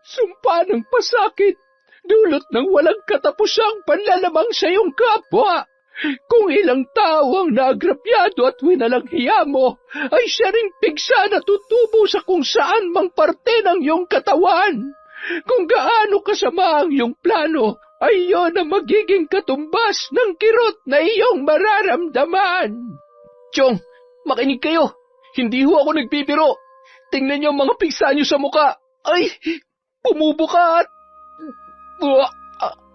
sumpa ng pasakit, dulot ng walang katapusang panlalamang sa iyong kapwa. Kung ilang tao ang naagrapyado at winalanghiya mo, ay siya ring pigsa na tutubo sa kung saan mang parte ng iyong katawan. Kung gaano kasama ang iyong plano, ay iyon ang magiging katumbas ng kirot na iyong mararamdaman. Chong, makinig kayo. Hindi ho ako nagbibiro. Tingnan niyo ang mga pigsa niyo sa muka. Ay, bumubuka at...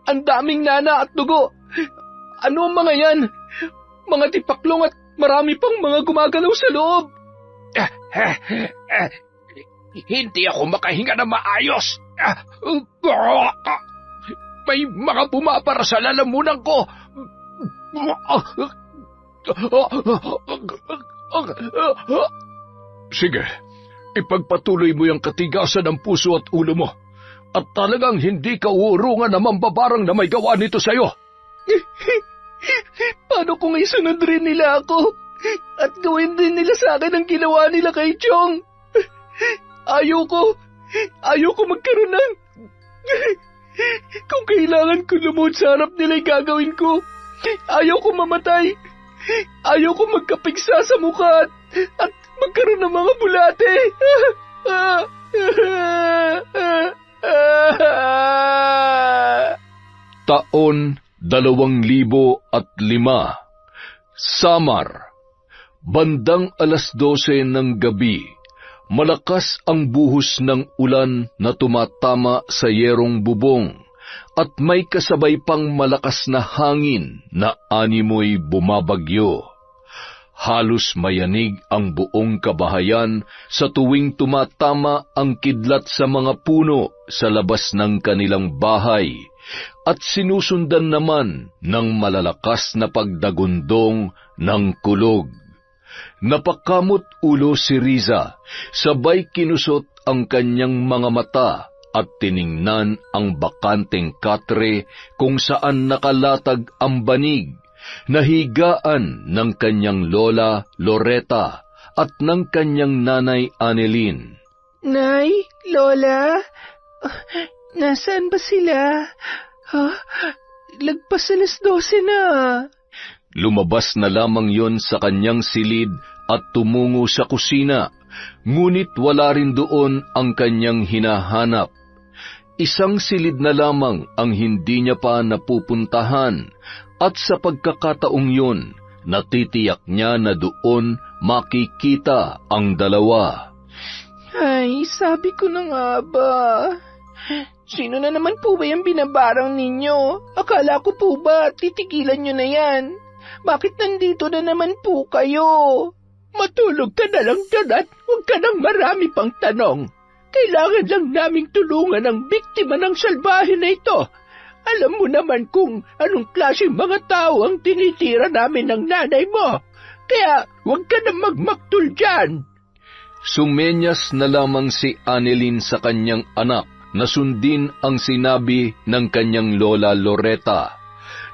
ang daming nana at dugo. Ano ang mga yan? Mga tipaklong at marami pang mga gumagalaw sa loob. Hindi ako makahinga na maayos. May mga bumabara sa lalamunan ko. Sige, ipagpatuloy mo yung katigasan ng puso at ulo mo. At talagang hindi ka uurungan na mambabarang na may gawa nito sa'yo. Paano kung isunod rin nila ako? At gawin din nila sa akin ang ginawa nila kay Chong? Ayoko magkaroon ng... Kung kailangan ko lumuhod sa harap nila'y gagawin ko. Ayoko mamatay. Ayoko magkapigsa sa mukha at magkaroon ng mga bulate. Taon 2005. Samar. Bandang 12:00 ng gabi. Malakas ang buhos ng ulan na tumatama sa yerong bubong at may kasabay pang malakas na hangin na animoy bumabagyo. Halos mayanig ang buong kabahayan sa tuwing tumatama ang kidlat sa mga puno sa labas ng kanilang bahay at sinusundan naman ng malalakas na pagdagundong ng kulog. Napakamot ulo si Riza, sabay kinusot ang kanyang mga mata at tiningnan ang bakanteng katre kung saan nakalatag ang banig, nahigaan ng kanyang lola Loreta at ng kanyang nanay Annelyn. Nay, Lola, nasaan ba sila? Lagpas 12:00 na. Lumabas na lamang yon sa kanyang silid at tumungo sa kusina, ngunit wala rin doon ang kanyang hinahanap. Isang silid na lamang ang hindi niya pa napupuntahan, at sa pagkakataong yun, natitiyak niya na doon makikita ang dalawa. Ay, sabi ko na nga ba. Sino na naman po ba yung binabarang ninyo? Akala ko po ba titigilan nyo na yan? Bakit nandito na naman po kayo? Matulog ka na lang dyan at huwag ka nang marami pang tanong. Kailangan lang naming tulungan ang biktima ng salbahe na ito. Alam mo naman kung anong klaseng mga tao ang tinitira namin ng nanay mo. Kaya huwag ka na magmaktul dyan. Sumenyas na lamang si Annelyn sa kanyang anak na sundin ang sinabi ng kanyang lola Loreta.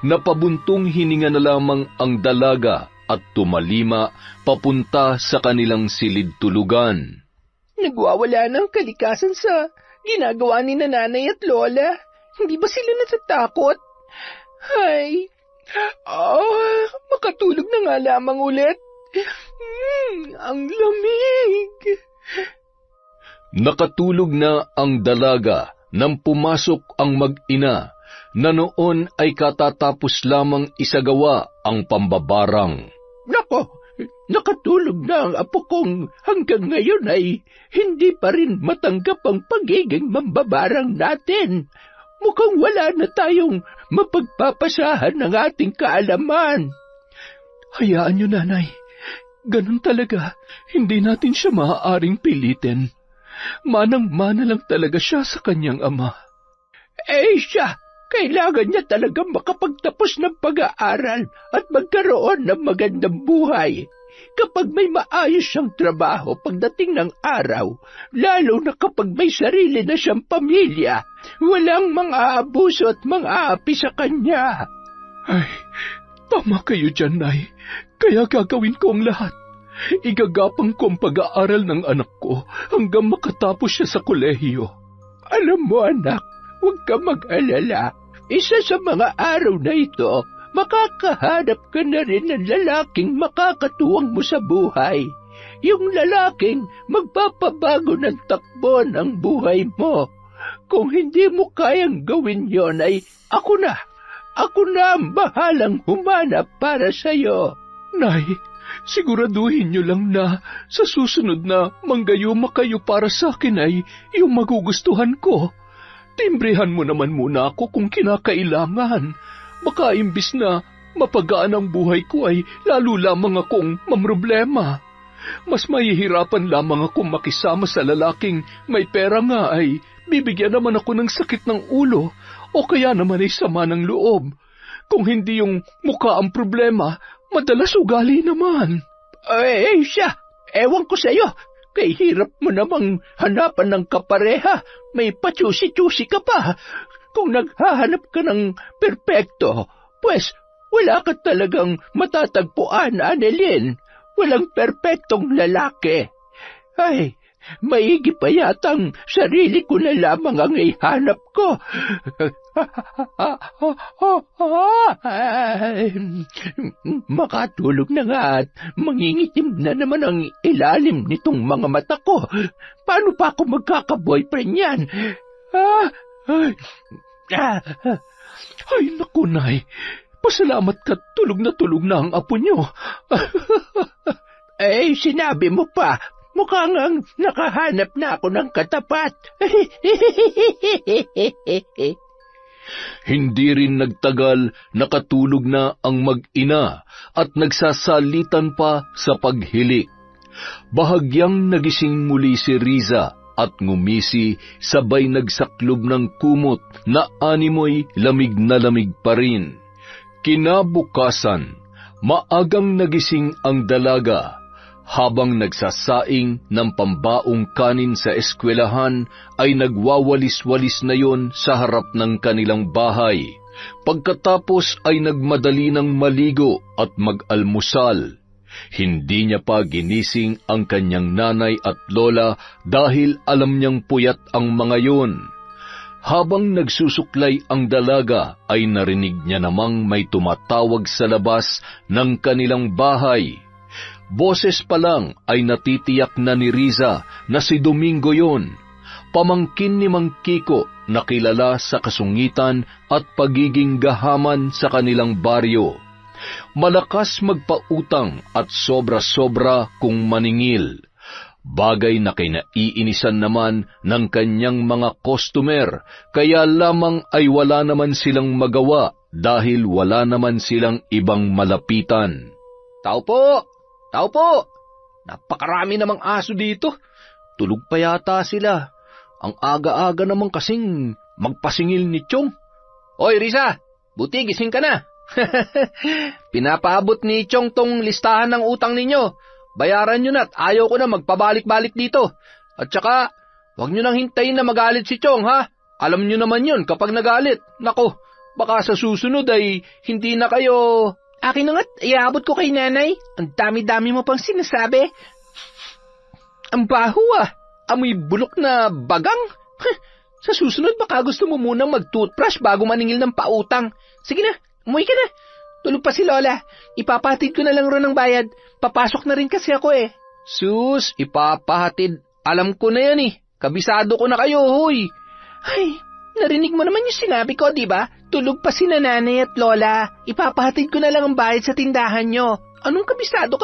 Napabuntong hininga na lamang ang dalaga at tumalima papunta sa kanilang silid-tulugan. Nagwawala ng kalikasan sa ginagawa ni nanay at lola. Hindi ba sila natatakot? Ay, makatulog na nga lamang ulit. Ang lamig. Nakatulog na ang dalaga nang pumasok ang mag-ina na noon ay katatapos lamang isagawa ang pambabarang. Nako, nakatulog na ang apo kong hanggang ngayon ay hindi pa rin matanggap ang pagiging mambabarang natin. Mukhang wala na tayong mapagpapasahan ng ating kaalaman. Hayaan niyo, nanay. Ganun talaga, hindi natin siya maaaring pilitin. Manang-mana lang talaga siya sa kanyang ama. Siya, kailangan niya talagang makapagtapos ng pag-aaral at magkaroon ng magandang buhay. Kapag may maayos siyang trabaho pagdating ng araw, lalo na kapag may sarili na siyang pamilya, walang mang-aabuso at mang-aapi sa kanya. Ay, tama kayo dyan, Nay. Kaya gagawin ko ang lahat. Igagapang ko ang pag-aaral ng anak ko hanggang makatapos siya sa kolehiyo. Alam mo anak, huwag ka mag-alala. Isa sa mga araw na ito, makakahanap ka na rin ng lalaking makakatuwang mo sa buhay. Yung lalaking magpapabago ng takbo ng buhay mo. Kung hindi mo kayang gawin yon ay ako na ang bahalang humanap para sa'yo. Nay, siguraduhin niyo lang na sa susunod na manggayuma kayo para sa akin ay yung magugustuhan ko. Timbrehan mo naman muna ako kung kinakailangan. Baka imbis na mapagaan ang buhay ko ay lalo lamang akong mamroblema. Mas mahihirapan lamang akong makisama sa lalaking may pera nga ay bibigyan naman ako ng sakit ng ulo o kaya naman ay sama ng loob. Kung hindi yung mukha ang problema, madalas ugali naman. Siya, ewan ko sa'yo. Kay hirap mo namang hanapan ng kapareha. May pachusi-chusi ka pa. Kung naghahanap ka ng perpekto, pues wala ka talagang matatagpuan, Annelyn. Walang perpektong lalaki. Ay, maigi pa yatang sarili ko na lamang ang ihanap ko. Makatulog na nga at mangingitim na naman ang ilalim nitong mga mata ko. Paano pa ako magkaka-boyfriend yan? Ay, naku, Nay. Pasalamat ka, tulog na ang apo niyo. Sinabi mo pa. Mukhang ang nakahanap na ako ng katapat. Hindi rin nagtagal, nakatulog na ang mag-ina at nagsasalitan pa sa paghilik. Bahagyang nagising muli si Riza at ngumisi sabay nagsaklob ng kumot na animoy lamig na lamig pa rin. Kinabukasan, maagang nagising ang dalaga. Habang nagsasaing ng pambaong kanin sa eskwelahan, ay nagwawalis-walis na yon sa harap ng kanilang bahay. Pagkatapos ay nagmadali ng maligo at mag-almusal. Hindi niya pa ginising ang kanyang nanay at lola dahil alam niyang puyat ang mga yon. Habang nagsusuklay ang dalaga ay narinig niya namang may tumatawag sa labas ng kanilang bahay. Boses pa lang ay natitiyak na ni Riza na si Domingo yon, pamangkin ni Mang Kiko na kilala sa kasungitan at pagiging gahaman sa kanilang baryo. Malakas magpautang at sobra-sobra kung maningil. Bagay na kinaiinisan naman ng kanyang mga customer, kaya lamang ay wala naman silang magawa dahil wala naman silang ibang malapitan. Tao po! Tao po! Napakarami namang aso dito. Tulog pa yata sila. Ang aga-aga naman kasing magpasingil ni Chong. Hoy, Riza! Buti, gising ka na. Pinapaabot ni Chong tong listahan ng utang ninyo. Bayaran nyo na at ayaw ko na magpabalik-balik dito. At saka, huwag nyo nang hintayin na magalit si Chong, ha? Alam nyo naman yun kapag nagalit. Nako, baka sa susunod ay hindi na kayo... Akin na nga't iabot ko kay nanay. Ang dami-dami mo pang sinasabi. Ang baho Amoy bulok na bagang. Sa susunod baka gusto mo munang mag-toothbrush bago maningil ng pautang. Sige na, umuwi ka na. Tulog pa si Lola. Ipapahatid ko na lang ron ng bayad. Papasok na rin kasi ako eh. Sus, ipapahatid. Alam ko na yan eh. Kabisado ko na kayo, hoy. Ay, narinig mo naman yung sinabi ko, di ba? Tulog pa si nanay at lola. Ipapahatid ko na lang ang bayad sa tindahan nyo. Anong kabisado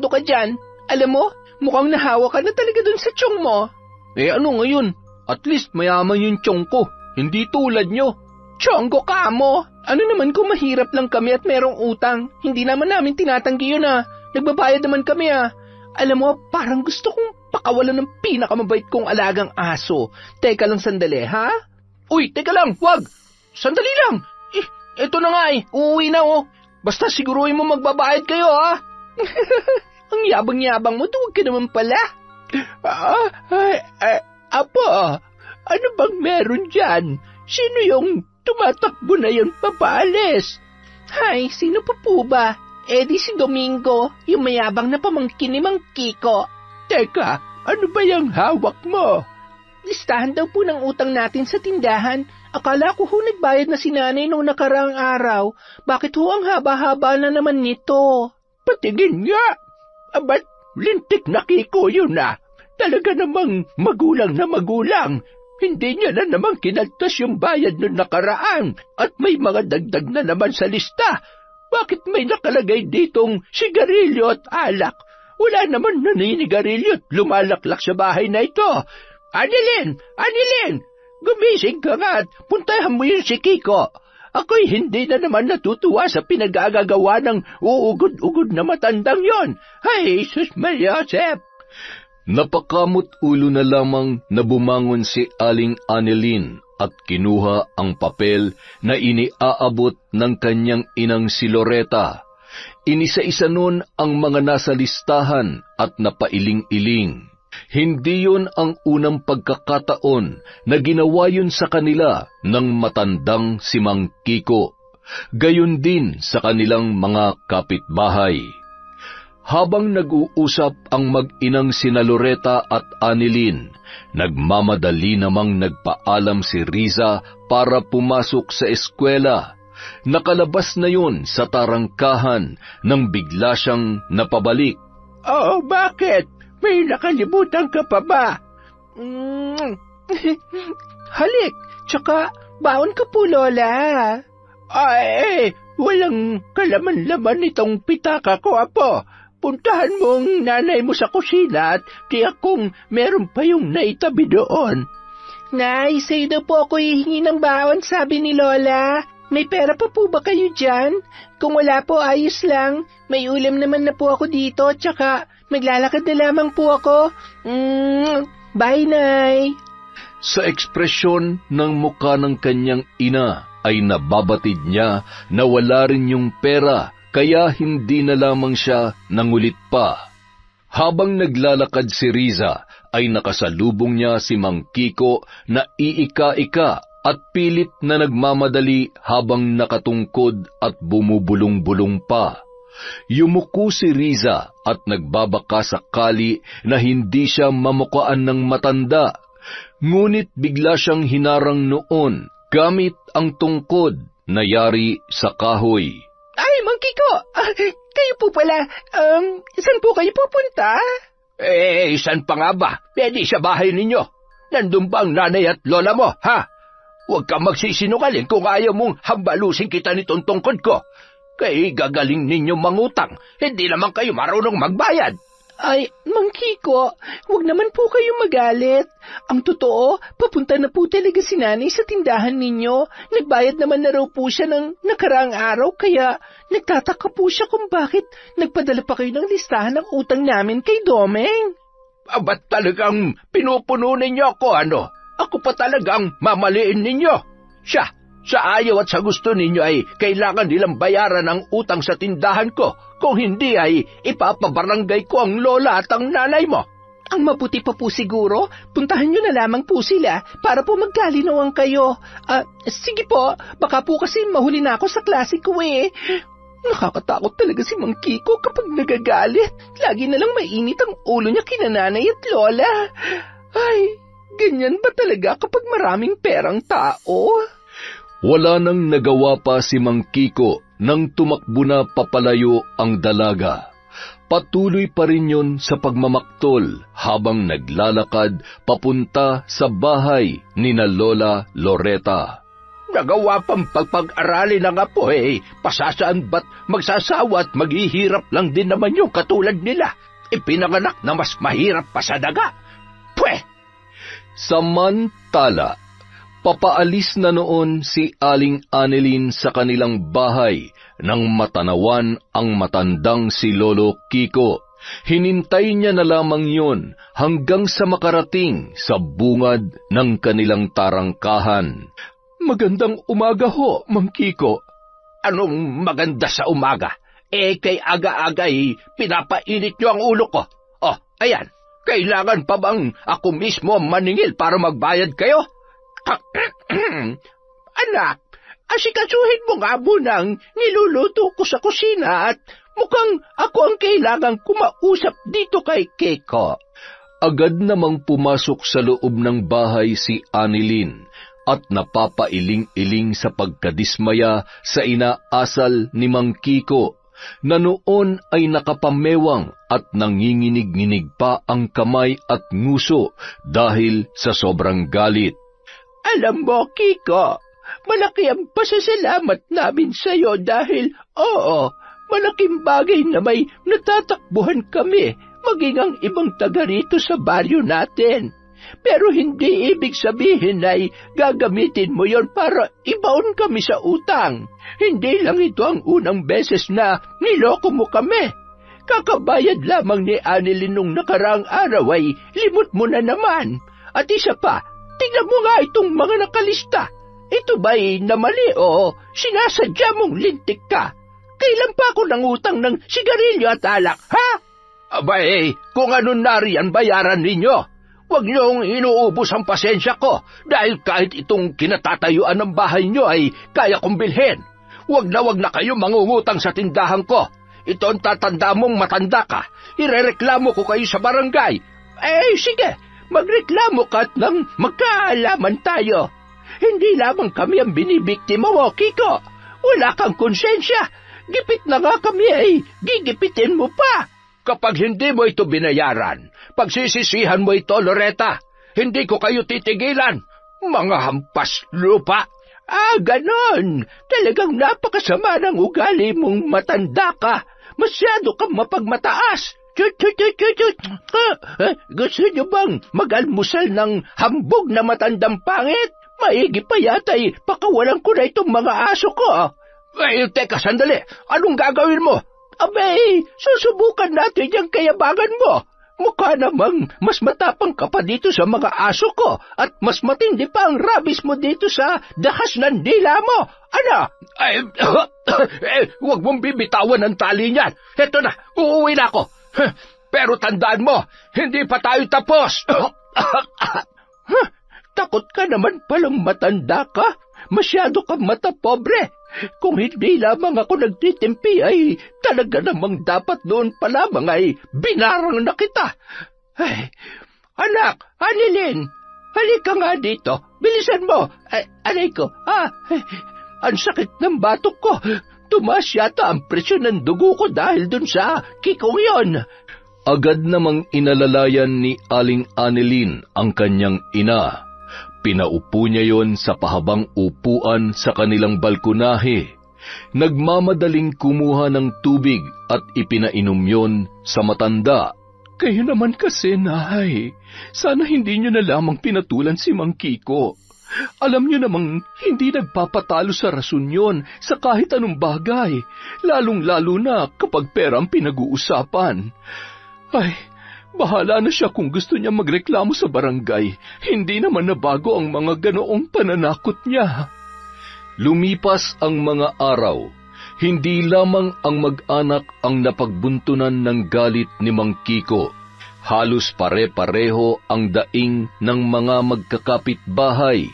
ka dyan? Alam mo, mukhang nahawa ka na talaga dun sa tiyong mo. Ano ngayon? At least mayaman yung tiyong ko. Hindi tulad nyo. Tiyonggo ka mo. Ano naman kung mahirap lang kami at merong utang? Hindi naman namin tinatanggi yun Nagbabayad naman kami Alam mo, parang gusto kong pakawalan ng pinakamabait kong alagang aso. Teka lang sandali, ha? Uy, teka lang, wag! Sandali lang! Eto na nga uuwi na Basta siguruhin mo magbabayad kayo, ha? Ang yabang-yabang mo, tuwag ka naman pala. Apo, ano bang meron dyan? Sino yung tumatakbo na yun papaalis? Hay, sino pa po ba? Di si Domingo, yung mayabang na pamangkin ni Mang Kiko. Teka, ano ba yung hawak mo? listahan daw po ng utang natin sa tindahan. Akala ko nagbayad na si nanay nung nakaraang araw. Bakit ang haba-haba na naman nito? Patingin nga. Abat, lintik na Kiko yun na. Talaga namang magulang na magulang. Hindi niya na naman kinaltas yung bayad nung nakaraan at may mga dagdag na naman sa lista. Bakit may nakalagay ditong sigarilyo at alak? Wala naman naninigarilyo at lumalaklak sa bahay na ito. Annalyn! Gumising ka nga at puntahan mo yun si Kiko. Ako'y hindi na naman natutuwa sa pinag-agagawa ng uugod-ugod na matandang yon. Hay, Jesus Maria Joseph! Napakamot ulo na lamang na bumangon si Aling Annalyn at kinuha ang papel na iniaabot ng kanyang inang si Loretta. Inisa-isa nun ang mga nasa listahan at napailing-iling. Hindi yun ang unang pagkakataon na ginawa yun sa kanila ng matandang si Mang Kiko. Gayon din sa kanilang mga kapitbahay. Habang nag-uusap ang mag-inang sina Loretta at Annalyn, nagmamadali namang nagpaalam si Riza para pumasok sa eskwela. Nakalabas na yun sa tarangkahan nang bigla siyang napabalik. Oh, bakit? May nakalimutan ka pa ba? Halik, tsaka baon ka po, Lola. Ay, walang kalaman-laman itong pitaka ko, Apo. Puntahan mo ang nanay mo sa kusina at tiyak kung meron pa yung naitabi doon. Nay, sa'yo daw po ako hihingi ng baon, sabi ni Lola. May pera pa po ba kayo dyan? Kung wala po, ayos lang. May ulam naman na po ako dito, tsaka maglalakad na lamang po ako. Bye, Nay. Sa ekspresyon ng mukha ng kanyang ina ay nababatid niya na wala rin yung pera, kaya hindi na lamang siya nangulit pa. Habang naglalakad si Riza, ay nakasalubong niya si Mang Kiko na iika-ika at pilit na nagmamadali habang nakatungkod at bumubulong-bulong pa. Yumuko si Riza at nagbabaka sakali na hindi siya mamukaan ng matanda. Ngunit bigla siyang hinarang noon gamit ang tungkod na yari sa kahoy. Ay, Mang Kiko! Kayo po pala. Saan po kayo pupunta? Saan pa nga ba? Pwede sa bahay ninyo. Nandun ba ang nanay at lola mo, ha? Huwag kang magsisinungaling kung ayaw mong hambalusin kita nitong tungkod ko. Kaya gagaling ninyo mangutang. Hindi naman kayo marunong magbayad. Ay, Mang Kiko, huwag naman po kayo magalit. Ang totoo, papunta na po talaga si nanay sa tindahan ninyo. Nagbayad naman na raw po siya ng nakaraang araw, kaya nagtataka po siya kung bakit nagpadala pa kayo ng listahan ng utang namin kay Domeng. Ba't talagang pinupuno ninyo ako, ano? Ako pa talagang mamaliin ninyo. Siya, sa ayaw at sa gusto ninyo ay kailangan nilang bayaran ang utang sa tindahan ko. Kung hindi ay ipapabarangay ko ang lola at ang nanay mo. Ang mabuti pa po siguro, puntahan nyo na lamang po sila para po magkalinawan kayo. Sige po, baka po kasi mahuli na ako sa klase ko eh. Nakakatakot talaga si Mang Kiko kapag nagagalit. Lagi na lang mainit ang ulo niya kina nanay at lola. Ay, ganyan ba talaga kapag maraming perang tao? Wala nang nagawa pa si Mang Kiko nang tumakbo na papalayo ang dalaga. Patuloy pa rin yun sa pagmamaktol habang naglalakad papunta sa bahay ni na Lola Loretta. Nagawa pang pagpag-aralin ng apo pasasaan ba't magsasawa at maghihirap lang din naman yung katulad nila. Ipinanganak na mas mahirap pa sa daga. Pweh! Samantala, papaalis na noon si Aling Annalyn sa kanilang bahay nang matanawan ang matandang si Lolo Kiko. Hinintay niya na lamang yun hanggang sa makarating sa bungad ng kanilang tarangkahan. Magandang umaga ho, Mang Kiko. Anong maganda sa umaga? Kay aga-agay pinapainit niyo ang ulo ko. Oh, ayan. Kailangan pa bang ako mismo maningil para magbayad kayo? Anak, asikasuhin mo nga muna ang niluluto ko sa kusina at mukhang ako ang kailangang kumausap dito kay Kiko. Agad namang pumasok sa loob ng bahay si Annelyn at napapailing-iling sa pagkadismaya sa inaasal ni Mang Kiko, na noon ay nakapamewang at nanginginig-nginig pa ang kamay at nguso dahil sa sobrang galit. Alam mo, Kiko, malaki ang pasasalamat namin sa iyo dahil, malaking bagay na may natatakbuhan kami, maging ang ibang taga rito sa baryo natin. Pero hindi ibig sabihin ay gagamitin mo yon para ibaon kami sa utang. Hindi lang ito ang unang beses na niloko mo kami. Kakabayad lamang ni Annelyn nung nakaraang araw ay limot mo na naman. At isa pa, tingnan mo nga itong mga nakalista. Ito ba'y namali o sinasadya mong lintik ka? Kailan pa ako nangutang ng sigarilyo at alak, ha? Abay, kung ano nariyan bayaran ninyo. Huwag niyong inuubos ang pasensya ko dahil kahit itong kinatatayuan ng bahay niyo ay kaya kong bilhin. Huwag na kayo mangungutang sa tindahan ko. Ito ang tatanda mong matanda ka. Irereklamo ko kayo sa barangay. Sige, magreklamo ka at nang magkaalaman tayo. Hindi lamang kami ang binibiktima mo, Kiko. Wala kang konsensya. Gipit na nga kami ay gigipitin mo pa. Kapag hindi mo ito binayaran, pagsisisihan mo ito, Loretta. Hindi ko kayo titigilan. Mga hampas lupa. Ganon. Talagang napakasama ng ugali mong matanda ka. Masyado kang mapagmataas. Gusto niyo bang mag-almusal ng hambog na matandang pangit? Maigi pa yata'y pakawalan ko na itong mga aso ko. Teka, sandali. Anong gagawin mo? Abay, susubukan natin yung kayabangan mo. Mukha namang mas matapang ka pa dito sa mga aso ko at mas matindi pa ang rabis mo dito sa dahas ng dila mo. Ano? Huwag mong bibitawan ang tali niyan. Eto na, uuwi na ako. Pero tandaan mo, hindi pa tayo tapos. Takot ka naman palang matanda ka. Masyado kang matapobre. Kung hindi lamang ako nagtitimpi ay talaga namang dapat noon pa lamang ay binarang na kita. Anak, Annelyn, halika nga dito. Bilisan mo. Aray ko, ang sakit ng batok ko. Tumaas yata ang presyon ng dugo ko dahil dun sa kikong yon. Agad namang inalalayan ni Aling Annelyn ang kanyang ina. Pinaupo niya yon sa pahabang upuan sa kanilang balkonahe. Nagmamadaling kumuha ng tubig at ipinainom yon sa matanda. Kayo naman kasi, Nay. Sana hindi niyo na lamang pinatulan si Mang Kiko. Alam niyo namang hindi nagpapatalo sa rason yon sa kahit anong bagay, lalong-lalo na kapag pera ang pinag-uusapan. Bahala na siya kung gusto niya magreklamo sa barangay. Hindi naman nabago ang mga ganoong pananakot niya. Lumipas ang mga araw. Hindi lamang ang mag-anak ang napagbuntunan ng galit ni Mang Kiko. Halos pare-pareho ang daing ng mga magkakapitbahay.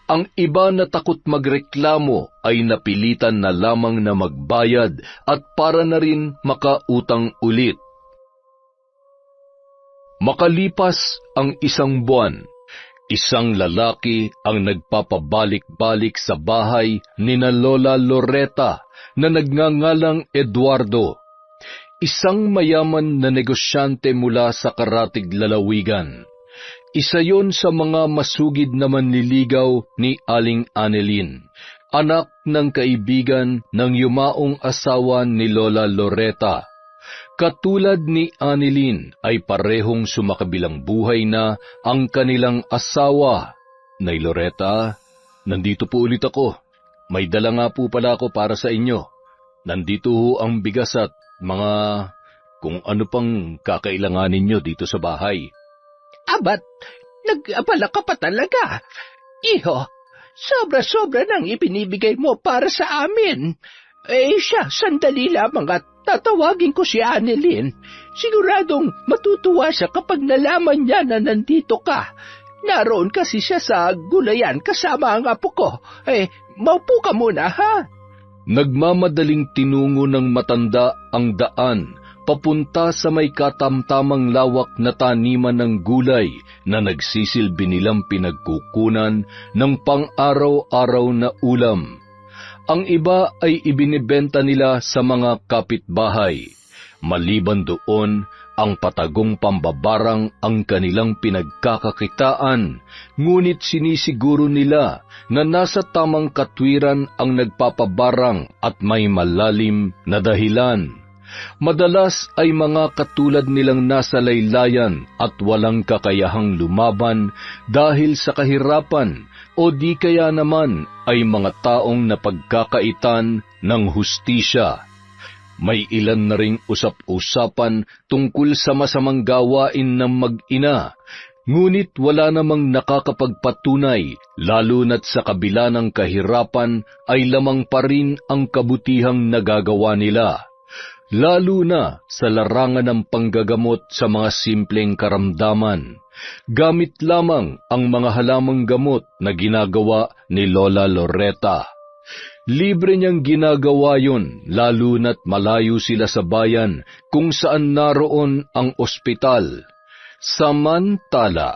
Ang iba na takot magreklamo ay napilitan na lamang na magbayad at para na rin makautang ulit. Makalipas ang isang buwan, isang lalaki ang nagpapabalik-balik sa bahay ni na Lola Loretta na nagngangalang Eduardo. Isang mayaman na negosyante mula sa Karatig Lalawigan. Isa yon sa mga masugid na manliligaw ni Aling Annelyn, anak ng kaibigan ng yumaong asawa ni Lola Loretta. Katulad ni Annelyn ay parehong sumakabilang buhay na ang kanilang asawa. Nay Loretta, nandito po ulit ako. May dala nga po pala ako para sa inyo. Nandito ho ang bigas at mga kung ano pang kakailanganin nyo dito sa bahay. Abat, nag-abala ka pa talaga. Iho, sobra-sobra nang ipinibigay mo para sa amin. Sandali lamang at tatawagin ko si Annelyn. Siguradong matutuwa siya kapag nalaman niya na nandito ka. Naroon kasi siya sa gulayan kasama ang apo ko. Maupo ka muna, ha? Nagmamadaling tinungo ng matanda ang daan papunta sa may katamtamang lawak na taniman ng gulay na nagsisilbi nilang pinagkukunan ng pang-araw-araw na ulam. Ang iba ay ibinibenta nila sa mga kapitbahay. Maliban doon, ang patagong pambabarang ang kanilang pinagkakakitaan, ngunit sinisiguro nila na nasa tamang katwiran ang nagpapabarang at may malalim na dahilan. Madalas ay mga katulad nilang nasa laylayan at walang kakayahang lumaban dahil sa kahirapan, o di kaya naman ay mga taong napagkakaitan ng hustisya. May ilan na ring usap-usapan tungkol sa masamang gawain ng mag-ina, ngunit wala namang nakakapagpatunay, lalo na't sa kabila ng kahirapan ay lamang pa rin ang kabutihang nagagawa nila. Lalo na sa larangan ng panggagamot sa mga simpleng karamdaman. Gamit lamang ang mga halamang gamot na ginagawa ni Lola Loretta. Libre niyang ginagawa yun, lalo na't malayo sila sa bayan kung saan naroon ang ospital. Samantala,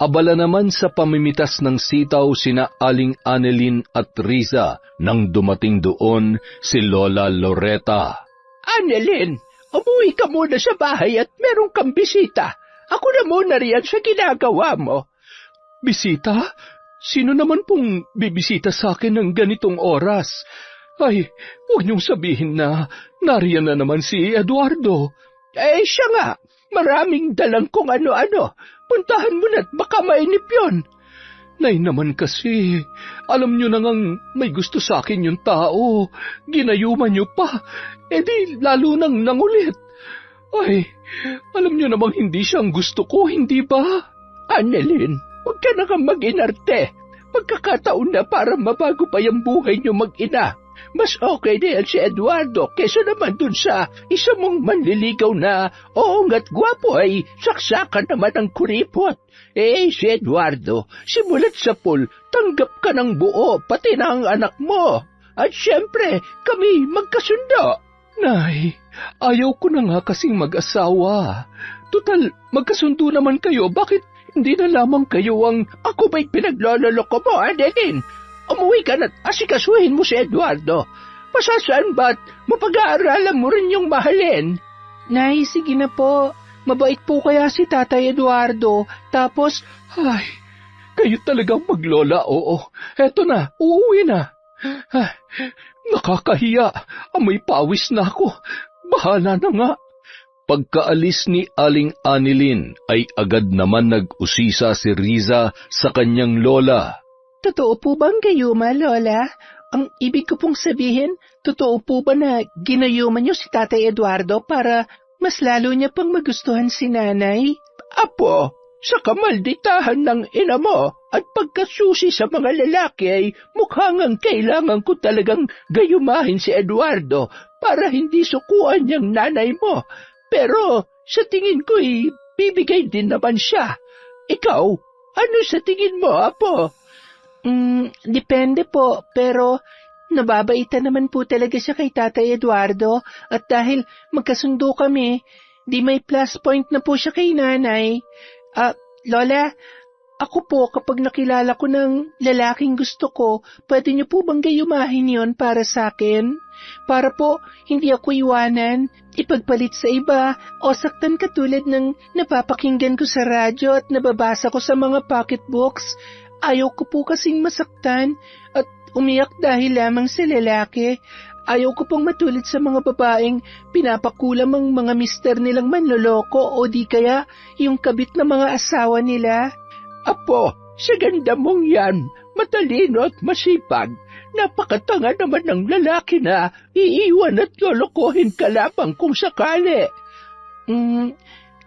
abala naman sa pamimitas ng sitaw sina Aling Annelyn at Riza nang dumating doon si Lola Loretta. Annelyn, umuwi ka muna sa bahay at meron kang bisita. Ako na muna riyan sa ginagawa mo. Bisita? Sino naman pong bibisita sa akin ng ganitong oras? Ay, huwag niyong sabihin na nariyan na naman si Eduardo. Siya nga. Maraming dalang kung ano-ano. Puntahan mo na't baka mainip yun. Nay naman kasi, alam niyo na ngang may gusto sa akin yung tao. Ginayuman niyo pa. Di lalo nang nangulit. Ay, alam niyo namang hindi siyang gusto ko, hindi ba? Annelyn, huwag ka na kang mag-inarte. Magkakataon na para mabago pa yung buhay niyo mag-ina. Mas okay na yan si Eduardo kesa naman dun sa isa mong manliligaw na nga't gwapo ay saksakan naman ang kuripot. Si Eduardo, simulat sa pool, tanggap ka ng buo, pati na ang anak mo. At syempre, kami magkasundo. Nay, ayaw ko na nga kasing mag-asawa. Tutal, magkasundo naman kayo, bakit hindi na lamang kayo ang... Ako ba'y pinaglololoko mo, Annelyn? Umuwi ka na't asikasuhin mo si Eduardo. Pasasaan ba't mapag-aaralan mo rin yung mahalin? Nay, sige na po. Mabait po kaya si Tatay Eduardo. Tapos, ay, kayo talagang maglola, oo. Eto na, uuwi na. Ay, nakakahiya. Amoy pawis na ako. Bahala na nga. Pagkaalis ni Aling Annelyn ay agad naman nag-usisa si Riza sa kanyang lola. Totoo po bang gayuma, Lola? Ang ibig ko pong sabihin, totoo po ba na ginayuman niyo si Tatay Eduardo para mas lalo niya pang magustuhan si Nanay? Apo, sa kamalditahan ng ina mo at pagkasusi sa mga lalaki ay mukhang ang kailangan ko talagang gayumahin si Eduardo para hindi sukuan niyang nanay mo. Pero sa tingin ko bibigay din naman siya. Ikaw, ano sa tingin mo, Apo? Depende po, pero nababaitan naman po talaga siya kay Tatay Eduardo at dahil magkasundo kami, di may plus point na po siya kay Nanay. Lola, ako po kapag nakilala ko ng lalaking gusto ko, pwede niyo po bang gayumahin yon para sa akin? Para po hindi ako iwanan, ipagpalit sa iba o saktan katulad ng napapakinggan ko sa radyo at nababasa ko sa mga pocketbooks. Ayaw ko po kasing masaktan at umiyak dahil lamang sa lalaki. Ayaw ko pong matulad sa mga babaeng pinapakulam ang mga mister nilang manloloko o di kaya yung kabit na mga asawa nila. Apo, sa ganda mong yan, matalino at masipag. Napakatanga naman ng lalaki na iiwan at lolokohin ka lamang kung sakali.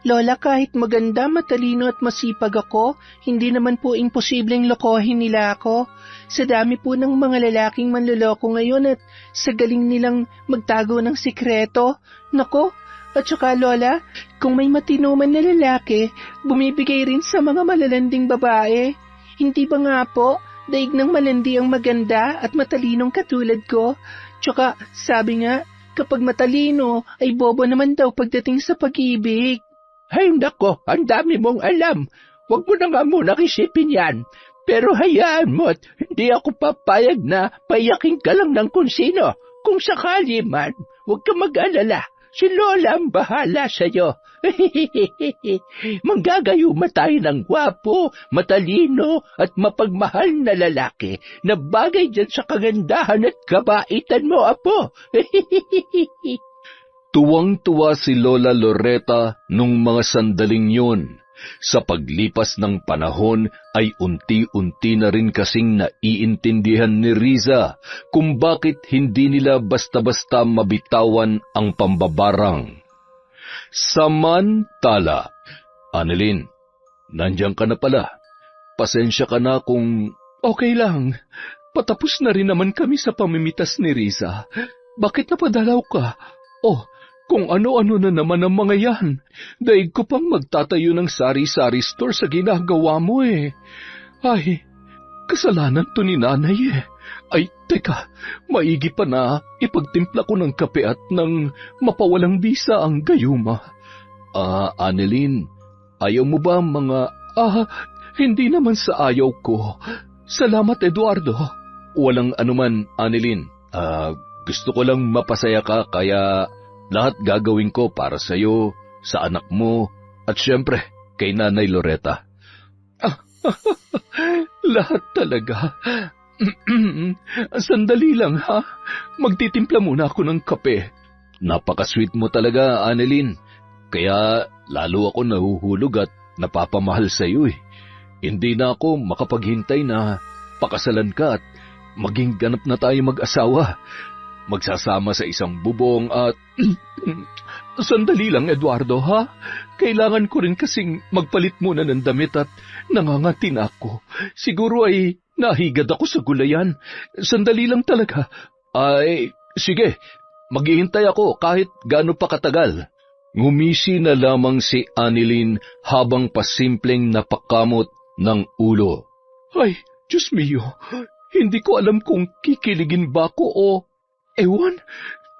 Lola, kahit maganda, matalino at masipag ako, hindi naman po imposibleng lokohin nila ako. Sa dami po ng mga lalaking manloloko ngayon at sa galing nilang magtago ng sikreto. Nako, at saka Lola, kung may matino man na lalaki, bumibigay rin sa mga malalanding babae. Hindi ba nga po, daig ng malandi ang maganda at matalinong katulad ko? Tsaka sabi nga, kapag matalino ay bobo naman daw pagdating sa pag-ibig. Ay nako, ang dami mong alam. Huwag mo na nga muna isipin yan. Pero hayaan mo at hindi ako papayag na payakin ka lang ng kung sino. Kung sakali man, huwag ka mag-alala. Si Lola ang bahala sa'yo. Manggagayuma tayo ng gwapo, matalino at mapagmahal na lalaki na bagay dyan sa kagandahan at kabaitan mo, apo. Tuwang-tuwa si Lola Loretta nung mga sandaling yun. Sa paglipas ng panahon ay unti-unti na rin kasing naiintindihan ni Riza kung bakit hindi nila basta-basta mabitawan ang pambabarang. Samantala, Annalyn, nandiyan ka na pala. Pasensya ka na kung... Okay lang. Patapos na rin naman kami sa pamimitas ni Riza. Bakit napadalaw ka? Oh, kung ano-ano na naman ang mga yan. Daig ko pang magtatayo ng sari-sari store sa ginagawa mo eh. Ay, kasalanan to ni nanay eh. Ay, teka, maigi pa na ipagtimpla ko ng kape at nang mapawalang bisa ang gayuma. Annalyn, ayaw mo ba mga... Hindi naman sa ayaw ko. Salamat, Eduardo. Walang anuman, Annalyn. Gusto ko lang mapasaya ka kaya lahat gagawin ko para sa'yo, sa anak mo, at syempre, kay Nanay Loretta. Lahat talaga. Sandali lang, ha? Magtitimpla muna ako ng kape. Napaka-sweet mo talaga, Annalyn. Kaya lalo ako nahuhulog at napapamahal sa iyo eh. Hindi na ako makapaghintay na pakasalan ka at maging ganap na tayo mag-asawa. Magsasama sa isang bubong at... Sandali lang, Eduardo, ha? Kailangan ko rin kasing magpalit muna ng damit at nangangatin ako. Siguro ay nahigad ako sa gulayan. Sandali lang talaga. Ay, sige. Maghihintay ako kahit gaano pa katagal. Ngumisi na lamang si Annalyn habang pasimpleng napakamot ng ulo. Ay, Diyos mio, hindi ko alam kung kikiligin ba ko o... Ewan,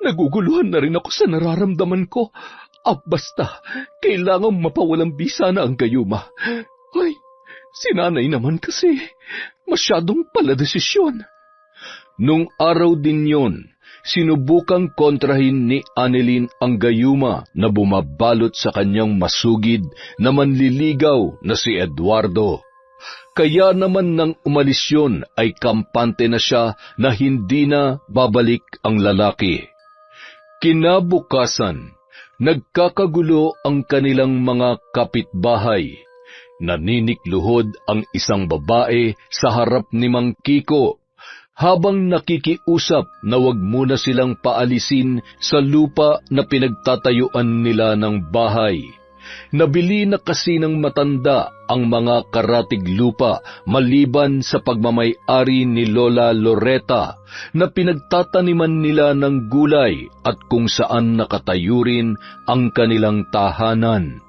naguguluhan na rin ako sa nararamdaman ko. Basta, kailangang mapawalang bisa na ang gayuma. Ay, si nanay naman kasi, masyadong paladesisyon. Nung araw din yon, sinubukang kontrahin ni Annalyn ang gayuma na bumabalot sa kanyang masugid na manliligaw na si Eduardo. Kaya naman nang umalis yun ay kampante na siya na hindi na babalik ang lalaki. Kinabukasan, nagkakagulo ang kanilang mga kapitbahay. Naninikluhod ang isang babae sa harap ni Mang Kiko habang nakikiusap na wag muna silang paalisin sa lupa na pinagtatayuan nila ng bahay. Nabili na kasi ng matanda ang mga karatig lupa maliban sa pagmamay-ari ni Lola Loretta na pinagtataniman nila ng gulay at kung saan nakatayo rin ang kanilang tahanan.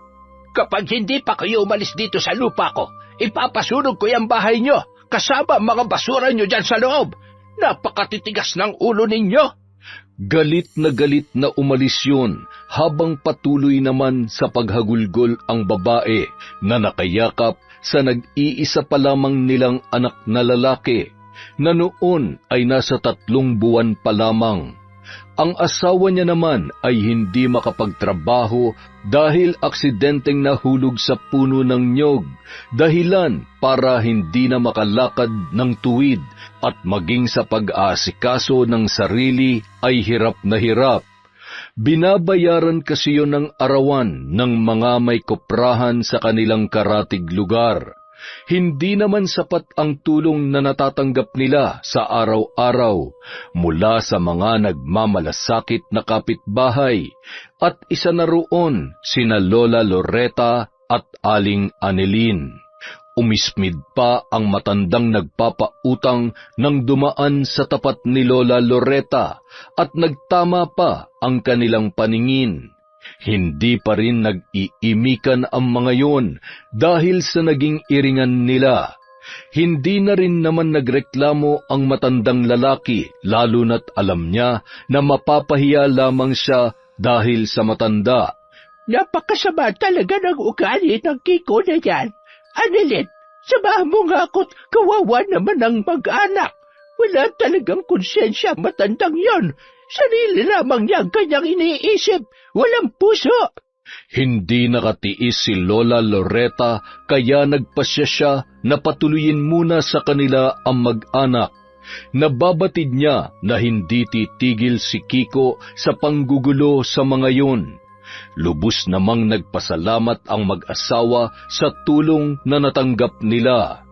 Kapag hindi pa kayo umalis dito sa lupa ko, ipapasunog ko yung bahay nyo, kasama mga basura nyo dyan sa loob. Napakatitigas ng ulo ninyo. Galit na umalis yun habang patuloy naman sa paghagulgol ang babae na nakayakap sa nag-iisa pa lamang nilang anak na lalaki na noon ay nasa 3 buwan pa lamang. Ang asawa niya naman ay hindi makapagtrabaho dahil aksidenteng nahulog sa puno ng niyog, dahilan para hindi na makalakad ng tuwid at maging sa pag-aasikaso ng sarili ay hirap na hirap. Binabayaran kasi yun ng arawan ng mga may koprahan sa kanilang karatig lugar. Hindi naman sapat ang tulong na natatanggap nila sa araw-araw mula sa mga nagmamalasakit na kapitbahay at isa na roon sina Lola Loretta at Aling Annalyn. Umismid pa ang matandang nagpapautang nang dumaan sa tapat ni Lola Loretta at nagtama pa ang kanilang paningin. Hindi pa rin nag-iimikan ang mga yon dahil sa naging iringan nila. Hindi na rin naman nagreklamo ang matandang lalaki, lalo na't alam niya na mapapahiya lamang siya dahil sa matanda. Napakasama talaga ng ugali ng Kiko na yan. Annalyn, samahan mo nga ako't kawawa naman ang mag-anak. Wala talagang konsensya matandang yon. Sarili lamang niya ang kanyang iniisip. Walang puso. Hindi nakatiis si Lola Loretta kaya nagpasya siya na patuloyin muna sa kanila ang mag-anak. Nababatid niya na hindi titigil si Kiko sa panggugulo sa mga yun. Lubos namang nagpasalamat ang mag-asawa sa tulong na natanggap nila.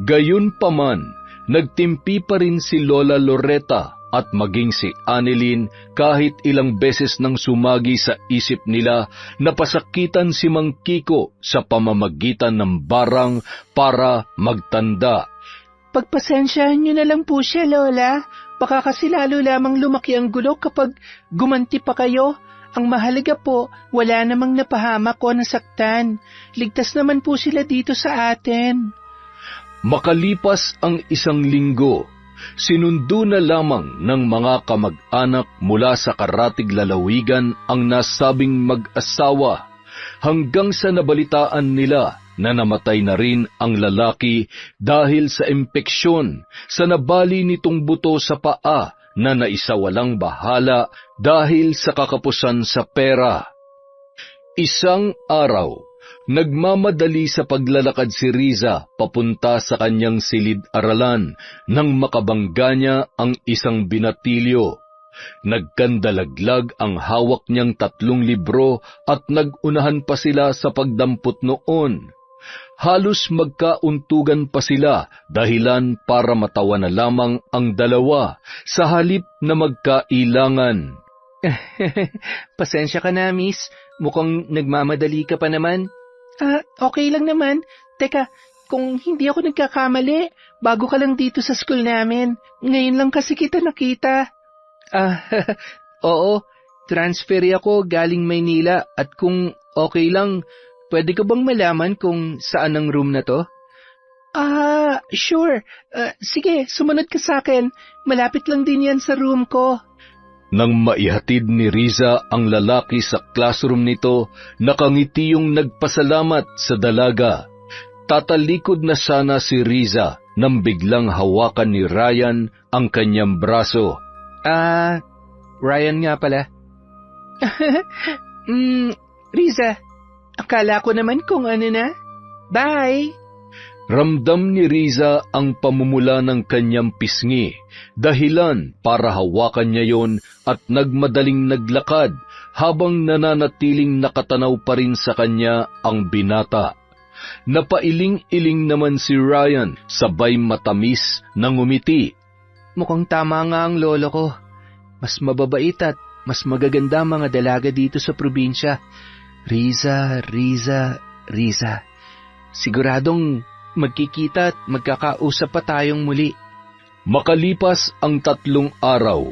Gayunpaman, nagtimpi pa rin si Lola Loretta at maging si Annalyn kahit ilang beses nang sumagi sa isip nila na pasakitan si Mang Kiko sa pamamagitan ng barang para magtanda. Pagpasensyahan niyo na lang po siya, Lola. Baka kasi lalo lamang lumaki ang gulo kapag gumanti pa kayo. Ang mahalaga po, wala namang napahamak o nasaktan. Ligtas naman po sila dito sa atin. Makalipas ang isang linggo, sinundo na lamang ng mga kamag-anak mula sa karatig lalawigan ang nasabing mag-asawa, hanggang sa nabalitaan nila na namatay na rin ang lalaki dahil sa impeksyon sa nabali nitong buto sa paa na naisawalang bahala dahil sa kakapusan sa pera. Isang araw, nagmamadali sa paglalakad si Riza papunta sa kanyang silid-aralan nang makabangga niya ang isang binatilyo. Nagkandalaglag ang hawak niyang 3 libro at nagunahan pa sila sa pagdampot noon. Halos magkauntugan pa sila dahilan para matawa na lamang ang dalawa sa halip na magkailangan. Pasensya ka na, miss. Mukhang nagmamadali ka pa naman. Okay lang naman. Teka, kung hindi ako nagkakamali, bago ka lang dito sa school namin. Ngayon lang kasi kita nakita. Oo, transferi ako galing Maynila at kung okay lang, pwede ko bang malaman kung saan ang room na to? Sure. Sige, sumunod ka sa akin. Malapit lang din yan sa room ko. Nang maihatid ni Riza ang lalaki sa classroom nito, nakangiti yung nagpasalamat sa dalaga. Tatalikod na sana si Riza nang biglang hawakan ni Ryan ang kanyang braso. Ryan nga pala. Riza, akala ko naman kung ano na. Bye! Ramdam ni Riza ang pamumula ng kanyang pisngi, dahilan para hawakan niya yon at nagmadaling naglakad habang nananatiling nakatanaw pa rin sa kanya ang binata. Napailing-iling naman si Ryan, sabay matamis na ngumiti. Mukhang tama nga ang lolo ko. Mas mababait at mas magaganda mga dalaga dito sa probinsya. Riza. Siguradong magkikita at magkakausap pa tayong muli. Makalipas ang 3 araw,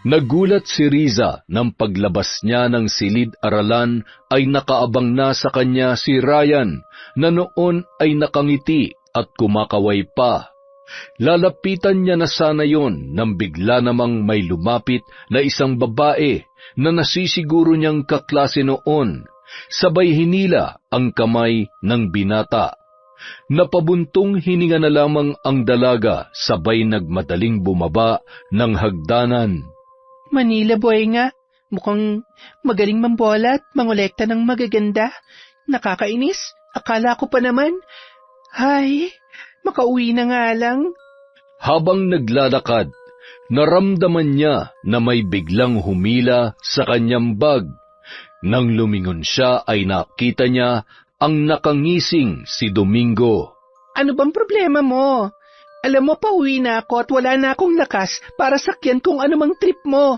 nagulat si Riza nang paglabas niya ng silid-aralan ay nakaabang na sa kanya si Ryan na noon ay nakangiti at kumakaway pa. Lalapitan niya na sana yon nang bigla namang may lumapit na isang babae na nasisiguro niyang kaklase noon. Sabay hinila ang kamay ng binata. Napabuntong hininga na lamang ang dalaga, sabay nagmadaling bumaba ng hagdanan. Manila boy nga, mukhang magaling mambola at mangolekta ng magaganda. Nakakainis, akala ko pa naman. Hay, makauwi na nga lang. Habang naglalakad, naramdaman niya na may biglang humila sa kanyang bag. Nang lumingon siya ay nakita niya ang nakangising si Domingo. Ano bang problema mo? Alam mo, pauwi na ako at wala na akong lakas para sakyan kung anumang trip mo.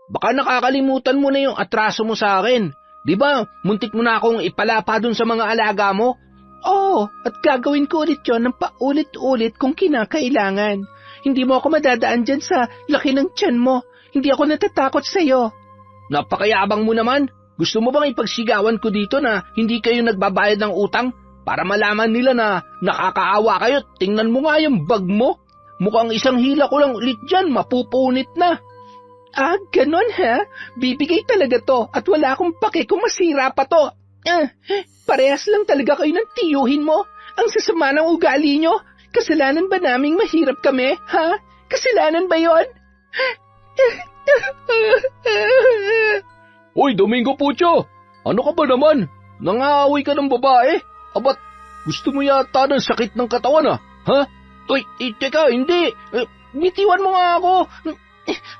Baka nakakalimutan mo na yung atraso mo sa akin. Di ba, muntik mo na akong ipalapa dun sa mga alaga mo? Oo, at gagawin ko ulit yun ng paulit-ulit kung kinakailangan. Hindi mo ako madadaan dyan sa laki ng tiyan mo. Hindi ako natatakot sa'yo. Napakayabang mo naman. Gusto mo bang ipagsigawan ko dito na hindi kayo nagbabayad ng utang? Para malaman nila na nakakaawa kayo, tingnan mo nga yung bag mo. Mukhang isang hila ko lang ulit dyan, mapupunit na. Ah, ganon ha? Bibigay talaga to at wala akong pake kung masira pa to. Parehas lang talaga kayo ng tiyuhin mo. Ang sasama ng ugali nyo. Kasalanan ba naming mahirap kami, ha? Kasalanan ba yon? Hoy, Domingo Pucho! Ano ka ba naman? Nangaaway ka ng babae? Abat, gusto mo yata ng sakit ng katawan, ha? Uy, teka, hindi. Bitiwan mo nga ako.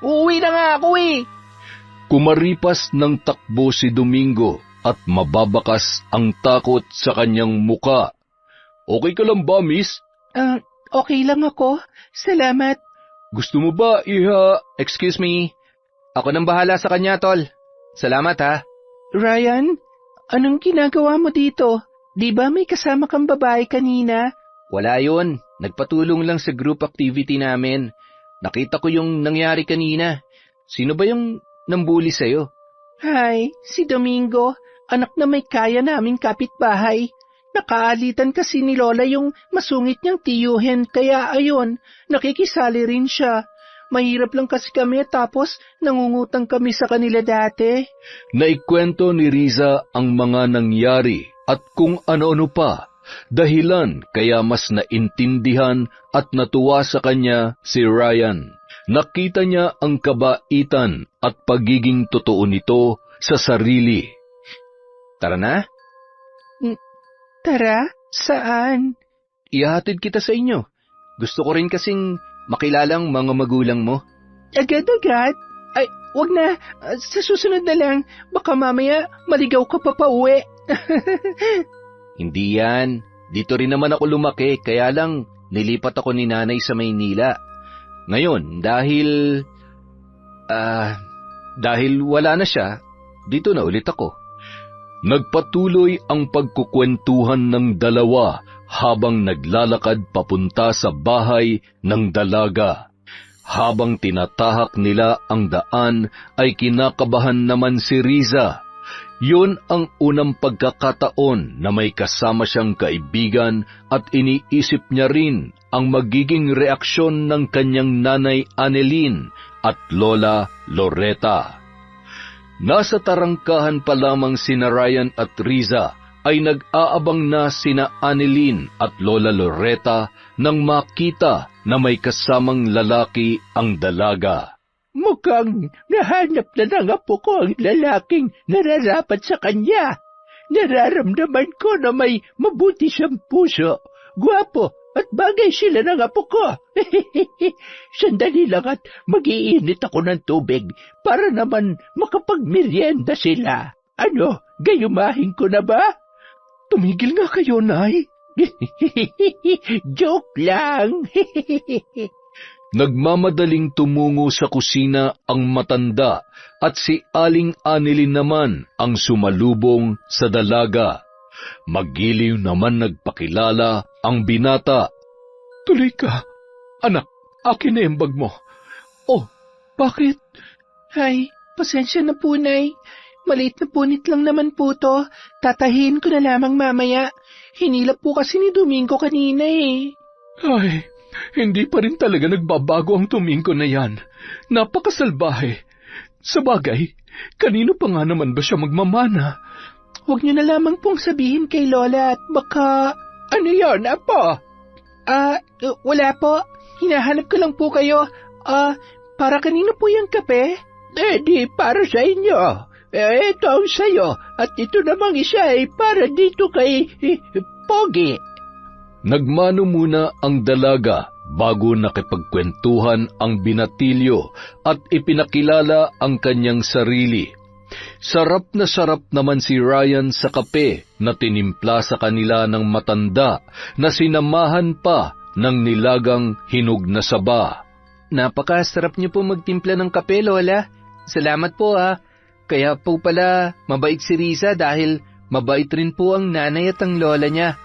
Uuwi na nga ako eh. Kumaripas ng takbo si Domingo at mababakas ang takot sa kanyang muka. Okay ka lang ba, miss? Okay lang ako. Salamat. Gusto mo ba Excuse me. Ako nang bahala sa kanya, tol. Salamat, ha. Ryan, anong ginagawa mo dito? Di ba may kasama kang babae kanina? Wala yun. Nagpatulong lang sa group activity namin. Nakita ko yung nangyari kanina. Sino ba yung nambuli sa'yo? Hi, si Domingo. Anak na may kaya naming kapitbahay. Nakaalitan kasi ni Lola yung masungit niyang tiyuhin, kaya ayun, nakikisali rin siya. Mahirap lang kasi kami tapos nangungutang kami sa kanila dati. Naikwento ni Riza ang mga nangyari at kung ano-ano pa, dahilan kaya mas naintindihan at natuwa sa kanya si Ryan. Nakita niya ang kabaitan at pagiging totoo nito sa sarili. Tara na? Tara, saan? Ihahatid kita sa inyo. Gusto ko rin kasing makilalang mga magulang mo. Agad-agad? Ay, wag na. Sa susunod na lang. Baka mamaya maligaw ka pa pauwi. Hindi yan. Dito rin naman ako lumaki, kaya lang nilipat ako ni nanay sa Maynila. Ngayon, dahil wala na siya, dito na ulit ako. Nagpatuloy ang pagkukwentuhan ng dalawa habang naglalakad papunta sa bahay ng dalaga. Habang tinatahak nila ang daan ay kinakabahan naman si Riza. Yun ang unang pagkakataon na may kasama siyang kaibigan at iniisip niya rin ang magiging reaksyon ng kanyang nanay Annelyn at lola Loretta. Nasa tarangkahan pa lamang sina Ryan at Riza ay nag-aabang na sina Annelyn at lola Loretta nang makita na may kasamang lalaki ang dalaga. Mukhang nahanap na ng apo ko ang lalaking nararapat sa kanya. Nararamdaman ko na may mabuti siyang puso, gwapo at bagay sila ng apo ko. Sandali lang at mag-iinit ako ng tubig para naman makapagmeryenda sila. Ano, gayumahin ko na ba? Tumigil nga kayo, Nay. Joke lang. Nagmamadaling tumungo sa kusina ang matanda at si Aling Annelyn naman ang sumalubong sa dalaga. Magiliw naman nagpakilala ang binata. Tuloy ka. Anak, akin na yung bag mo. Oh, bakit? Ay, pasensya na po, Nay. Maliit na punit lang naman po to. Tatahin ko na lamang mamaya. Hinilap po kasi ni Domingo kanina eh. Ay, hindi pa rin talaga nagbabago ang Domingo na yan. Napakasalbahe. Sabagay, kanino pa nga naman ba siya magmamana? Huwag niyo na lamang pong sabihin kay Lola at baka... Ano yon, Apo? Wala po. Hinahanap ko lang po kayo. Para kanino po yung kape? Di para sa inyo. Ito ang sayo at ito namang isa ay para dito kay Pogi. Nagmano muna ang dalaga bago nakipagkwentuhan ang binatilyo at ipinakilala ang kanyang sarili. Sarap naman si Ryan sa kape na tinimpla sa kanila ng matanda na sinamahan pa ng nilagang hinog na saba. Napakasarap niyo po magtimpla ng kape, Lola. Salamat po Kaya po pala mabait si Riza dahil mabait rin po ang nanay at ang lola niya.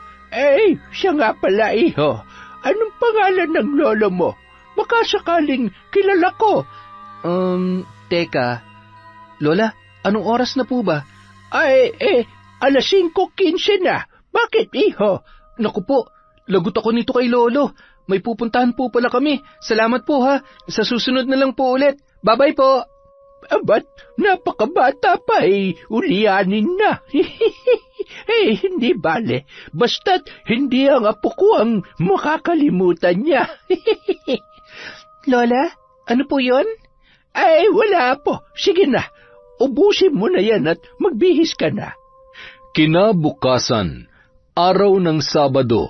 Siya nga pala, iho. Anong pangalan ng lolo mo? Baka sakaling kilala ko. Teka. Lola, anong oras na po ba? 5:15 na. Bakit, iho? Naku po, lagot ako nito kay Lolo. May pupuntahan po pala kami. Salamat po ha. Sa susunod na lang po ulit. Bye-bye po. Ba't napakabata pa ulianin na. Hindi bale. Basta't hindi ang apo ko ang makakalimutan niya. Lola, ano po yon? Wala po. Sige na. Ubusin mo na yan at magbihis ka na. Kinabukasan, araw ng Sabado,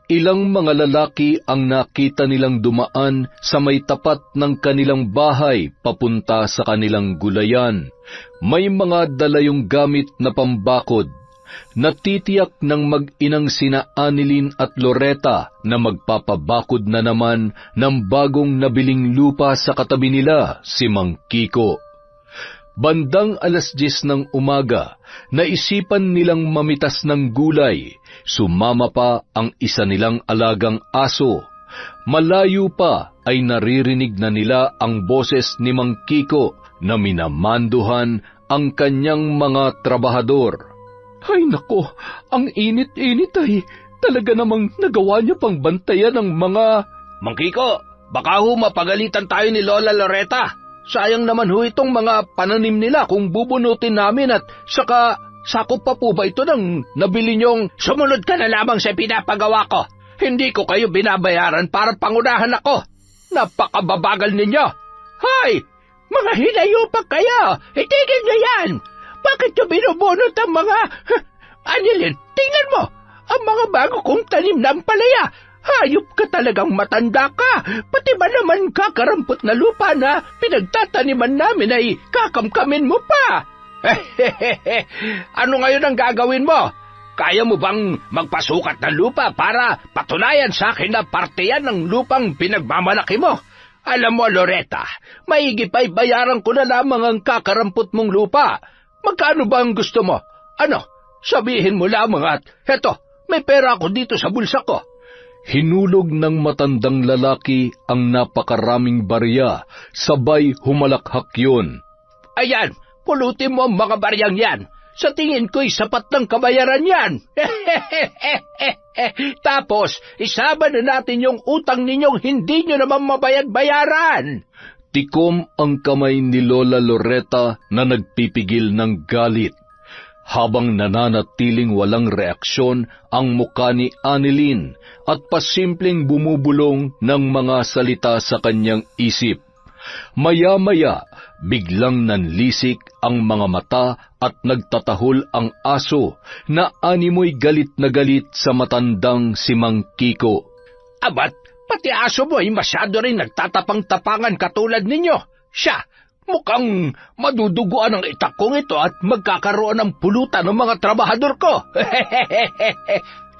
ilang mga lalaki ang nakita nilang dumaan sa may tapat ng kanilang bahay papunta sa kanilang gulayan. May mga dalayong gamit na pambakod. Natitiyak ng mag-inang sina Annelyn at Loretta na magpapabakod na naman ng bagong nabiling lupa sa katabi nila, si Mang Kiko. Bandang 10:00 ng umaga, naisipan nilang mamitas ng gulay. Sumama pa ang isa nilang alagang aso. Malayo pa ay naririnig na nila ang boses ni Mang Kiko na minamanduhan ang kanyang mga trabahador. Ay nako, ang init-init ay talaga namang nagawa niya pang bantayan ng mga... Mang Kiko, baka mapagalitan tayo ni Lola Loretta. Sayang naman itong mga pananim nila kung bubunutin namin at saka sakop pa po ba ito ng nabili niyong... Sumunod ka na lamang sa pinapagawa ko. Hindi ko kayo binabayaran para pangunahan ako. Napakababagal ninyo. Hay! Mga hilayo pa kayo! Itigil niyo yan! Bakit niyo binubunot ang mga... Annelyn, tingnan mo! Ang mga bago kong tanim na ampalaya! Hayop ka talagang matanda ka! Pati ba naman kakarampot na lupa na pinagtataniman namin ay kakamkamin mo pa? Ano ngayon ang gagawin mo? Kaya mo bang magpasukat ng lupa para patunayan sa akin na parte yan ng lupang pinagmamalaki mo? Alam mo, Loretta, maigi pa'y bayaran ko na lamang ang kakarampot mong lupa. Magkano ba ang gusto mo? Ano? Sabihin mo lamang at, heto, may pera ako dito sa bulsa ko. Hinulog ng matandang lalaki ang napakaraming barya, sabay humalakhak yun. Ayan, pulutin mo ang mga baryang yan. Sa tingin ko'y sapat ng kabayaran yan. Tapos, isama na natin yung utang ninyong hindi nyo naman mabayad-bayaran. Tikom ang kamay ni Lola Loretta na nagpipigil ng galit. Habang nananatiling walang reaksyon ang muka ni Annelyn at pasimpleng bumubulong ng mga salita sa kanyang isip. Maya-maya, biglang nanlisik ang mga mata at nagtatahol ang aso na animoy galit na galit sa matandang si Mang Kiko. Abat, pati aso mo ay masyado rin nagtatapang-tapangan katulad ninyo. Siya, mukhang maduduguan ang itak kong ito at magkakaroon ng pulutan ng mga trabahador ko.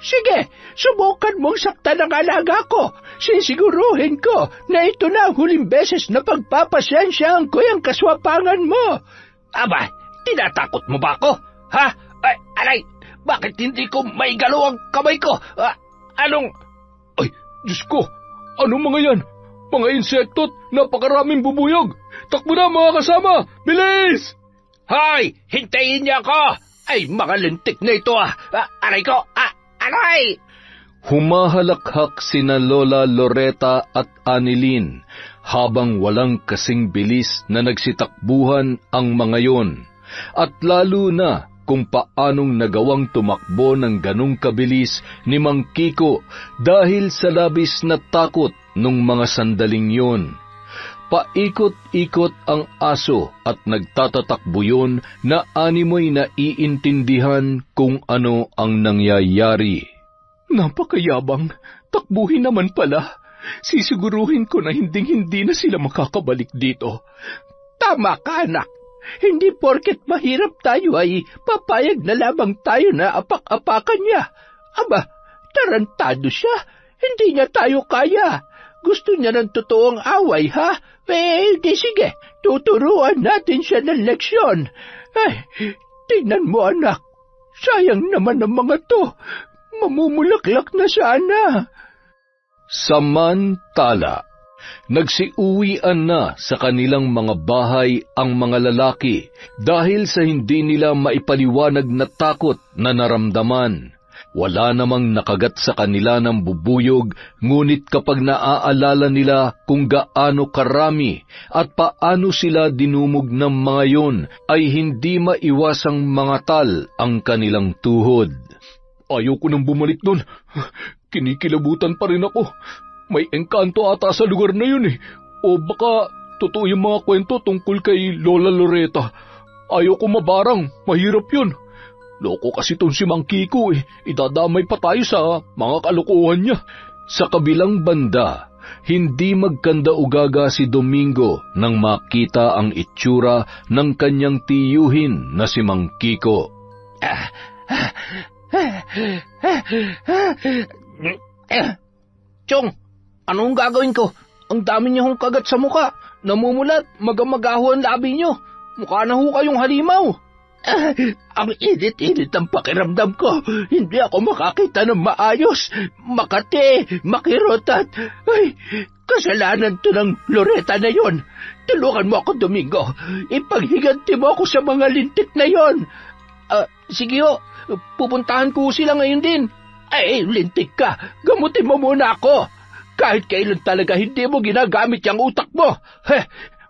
Sige, subukan mong saktan ang alaga ko. Sisiguruhin ko na ito na ang huling beses na pagpapasensyahan ko yung kaswapangan mo. Aba, tinatakot mo ba ako? Ha? Ay, aray, bakit hindi ko maigalaw ang kamay ko? Anong... Ay, Diyos ko, anong mga yan? Mga insekto't napakaraming bubuyog. Takbo na mga kasama! Bilis! Hoy! Hintayin niyo ako! Ay, mga lintik na ito Aray ko! Aray! Humahalakhak sina Lola Loretta at Annelyn habang walang kasing bilis na nagsitakbuhan ang mga yon. At lalo na kung paanong nagawang tumakbo ng ganong kabilis ni Mang Kiko dahil sa labis na takot nung mga sandaling yon. Paikot-ikot ang aso at nagtatatakbo yun na animoy na iintindihan kung ano ang nangyayari. Napakayabang, takbuhin naman pala. Sisiguruhin ko na hinding-hindi na sila makakabalik dito. Tama ka, anak. Hindi porket mahirap tayo ay papayag na lamang tayo na apak-apakan niya. Aba, tarantado siya. Hindi niya tayo kaya. Gusto niya ng totoong away, ha? Di sige, tuturuan natin siya ng leksyon. Tingnan mo, anak. Sayang naman ang mga to. Mamumulaklak na sana. Samantala, nagsiuwian na sa kanilang mga bahay ang mga lalaki dahil sa hindi nila maipaliwanag na takot na naramdaman. Wala namang nakagat sa kanila ng bubuyog, ngunit kapag naaalala nila kung gaano karami at paano sila dinumog ng mga yon, ay hindi maiwasang mangatal ang kanilang tuhod. Ayaw ko nang bumalik doon. Kinikilabutan pa rin ako. May engkanto ata sa lugar na yun eh. O baka totoo yung mga kwento tungkol kay Lola Loretta. Ayaw ko mabarang, mahirap yun. Loko kasi itong si Mang Kiko eh. Idadamay pa tayo sa mga kalokohan niya. Sa kabilang banda, hindi magkanda-ugaga si Domingo nang makita ang itsura ng kanyang tiyuhin na si Mang Kiko. Chong, anong gagawin ko? Ang dami niyo hong kagat sa muka. Namumulat, magamagaho ang labi niyo. Mukha na ho kayong halimaw. Ang init-init ang pakiramdam ko. Hindi ako makakita ng maayos. Makati, makirotat. Ay, kasalanan to ng Loretta na yon. Tulungan mo ako, Domingo. Ipaghiganti mo ako sa mga lintik na yon. Sige ho, pupuntahan ko sila ngayon din. Ay, lintik ka. Gamutin mo muna ako. Kahit kailan talaga hindi mo ginagamit yung utak mo.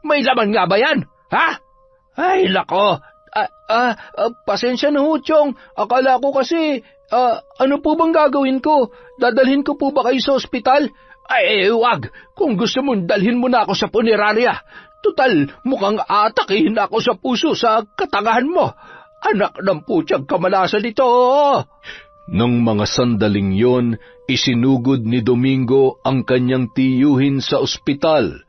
May laman nga ba yan? Ha? Ay, lako. Pasensya na ho, Chong. Akala ko kasi, ano po bang gagawin ko? Dadalhin ko po ba kayo sa ospital? Ay, wag. Kung gusto mo, dalhin mo na ako sa punerarya. Tutal, mukhang atakihin ako sa puso sa katangahan mo. Anak ng putyang kamalasan ito. Nang mga sandaling yon, isinugod ni Domingo ang kanyang tiyuhin sa ospital.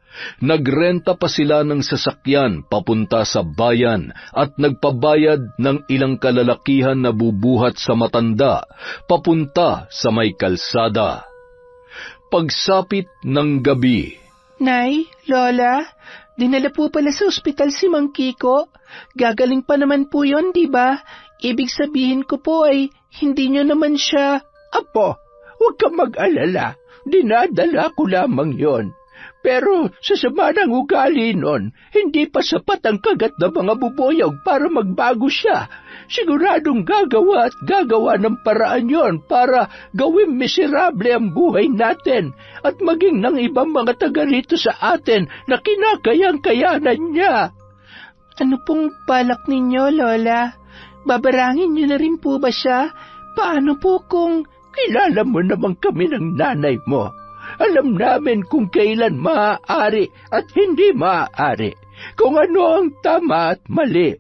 Nagrenta pa sila ng sasakyan papunta sa bayan at nagpabayad ng ilang kalalakihan na bubuhat sa matanda papunta sa may kalsada. Pagsapit ng gabi, Nay, Lola, dinala po pala sa ospital si Mang Kiko. Gagaling pa naman po yon, di ba? Ibig sabihin ko po ay hindi nyo naman siya... Apo, huwag kang mag-alala. Dinadala ko lamang yon. Pero sa sama ng ugali nun, hindi pa sapat ang kagat na mga bubuyog para magbago siya. Siguradong gagawa at gagawa ng paraan yon para gawing miserable ang buhay natin at maging ng ibang mga taga rito sa atin na kinakayang-kayanan niya. Ano pong balak ninyo, Lola? Babarangin niyo na rin po ba siya? Paano po kung... Kilala mo naman kami ng nanay mo. Alam namin kung kailan maaari at hindi maaari, kung ano ang tama at mali.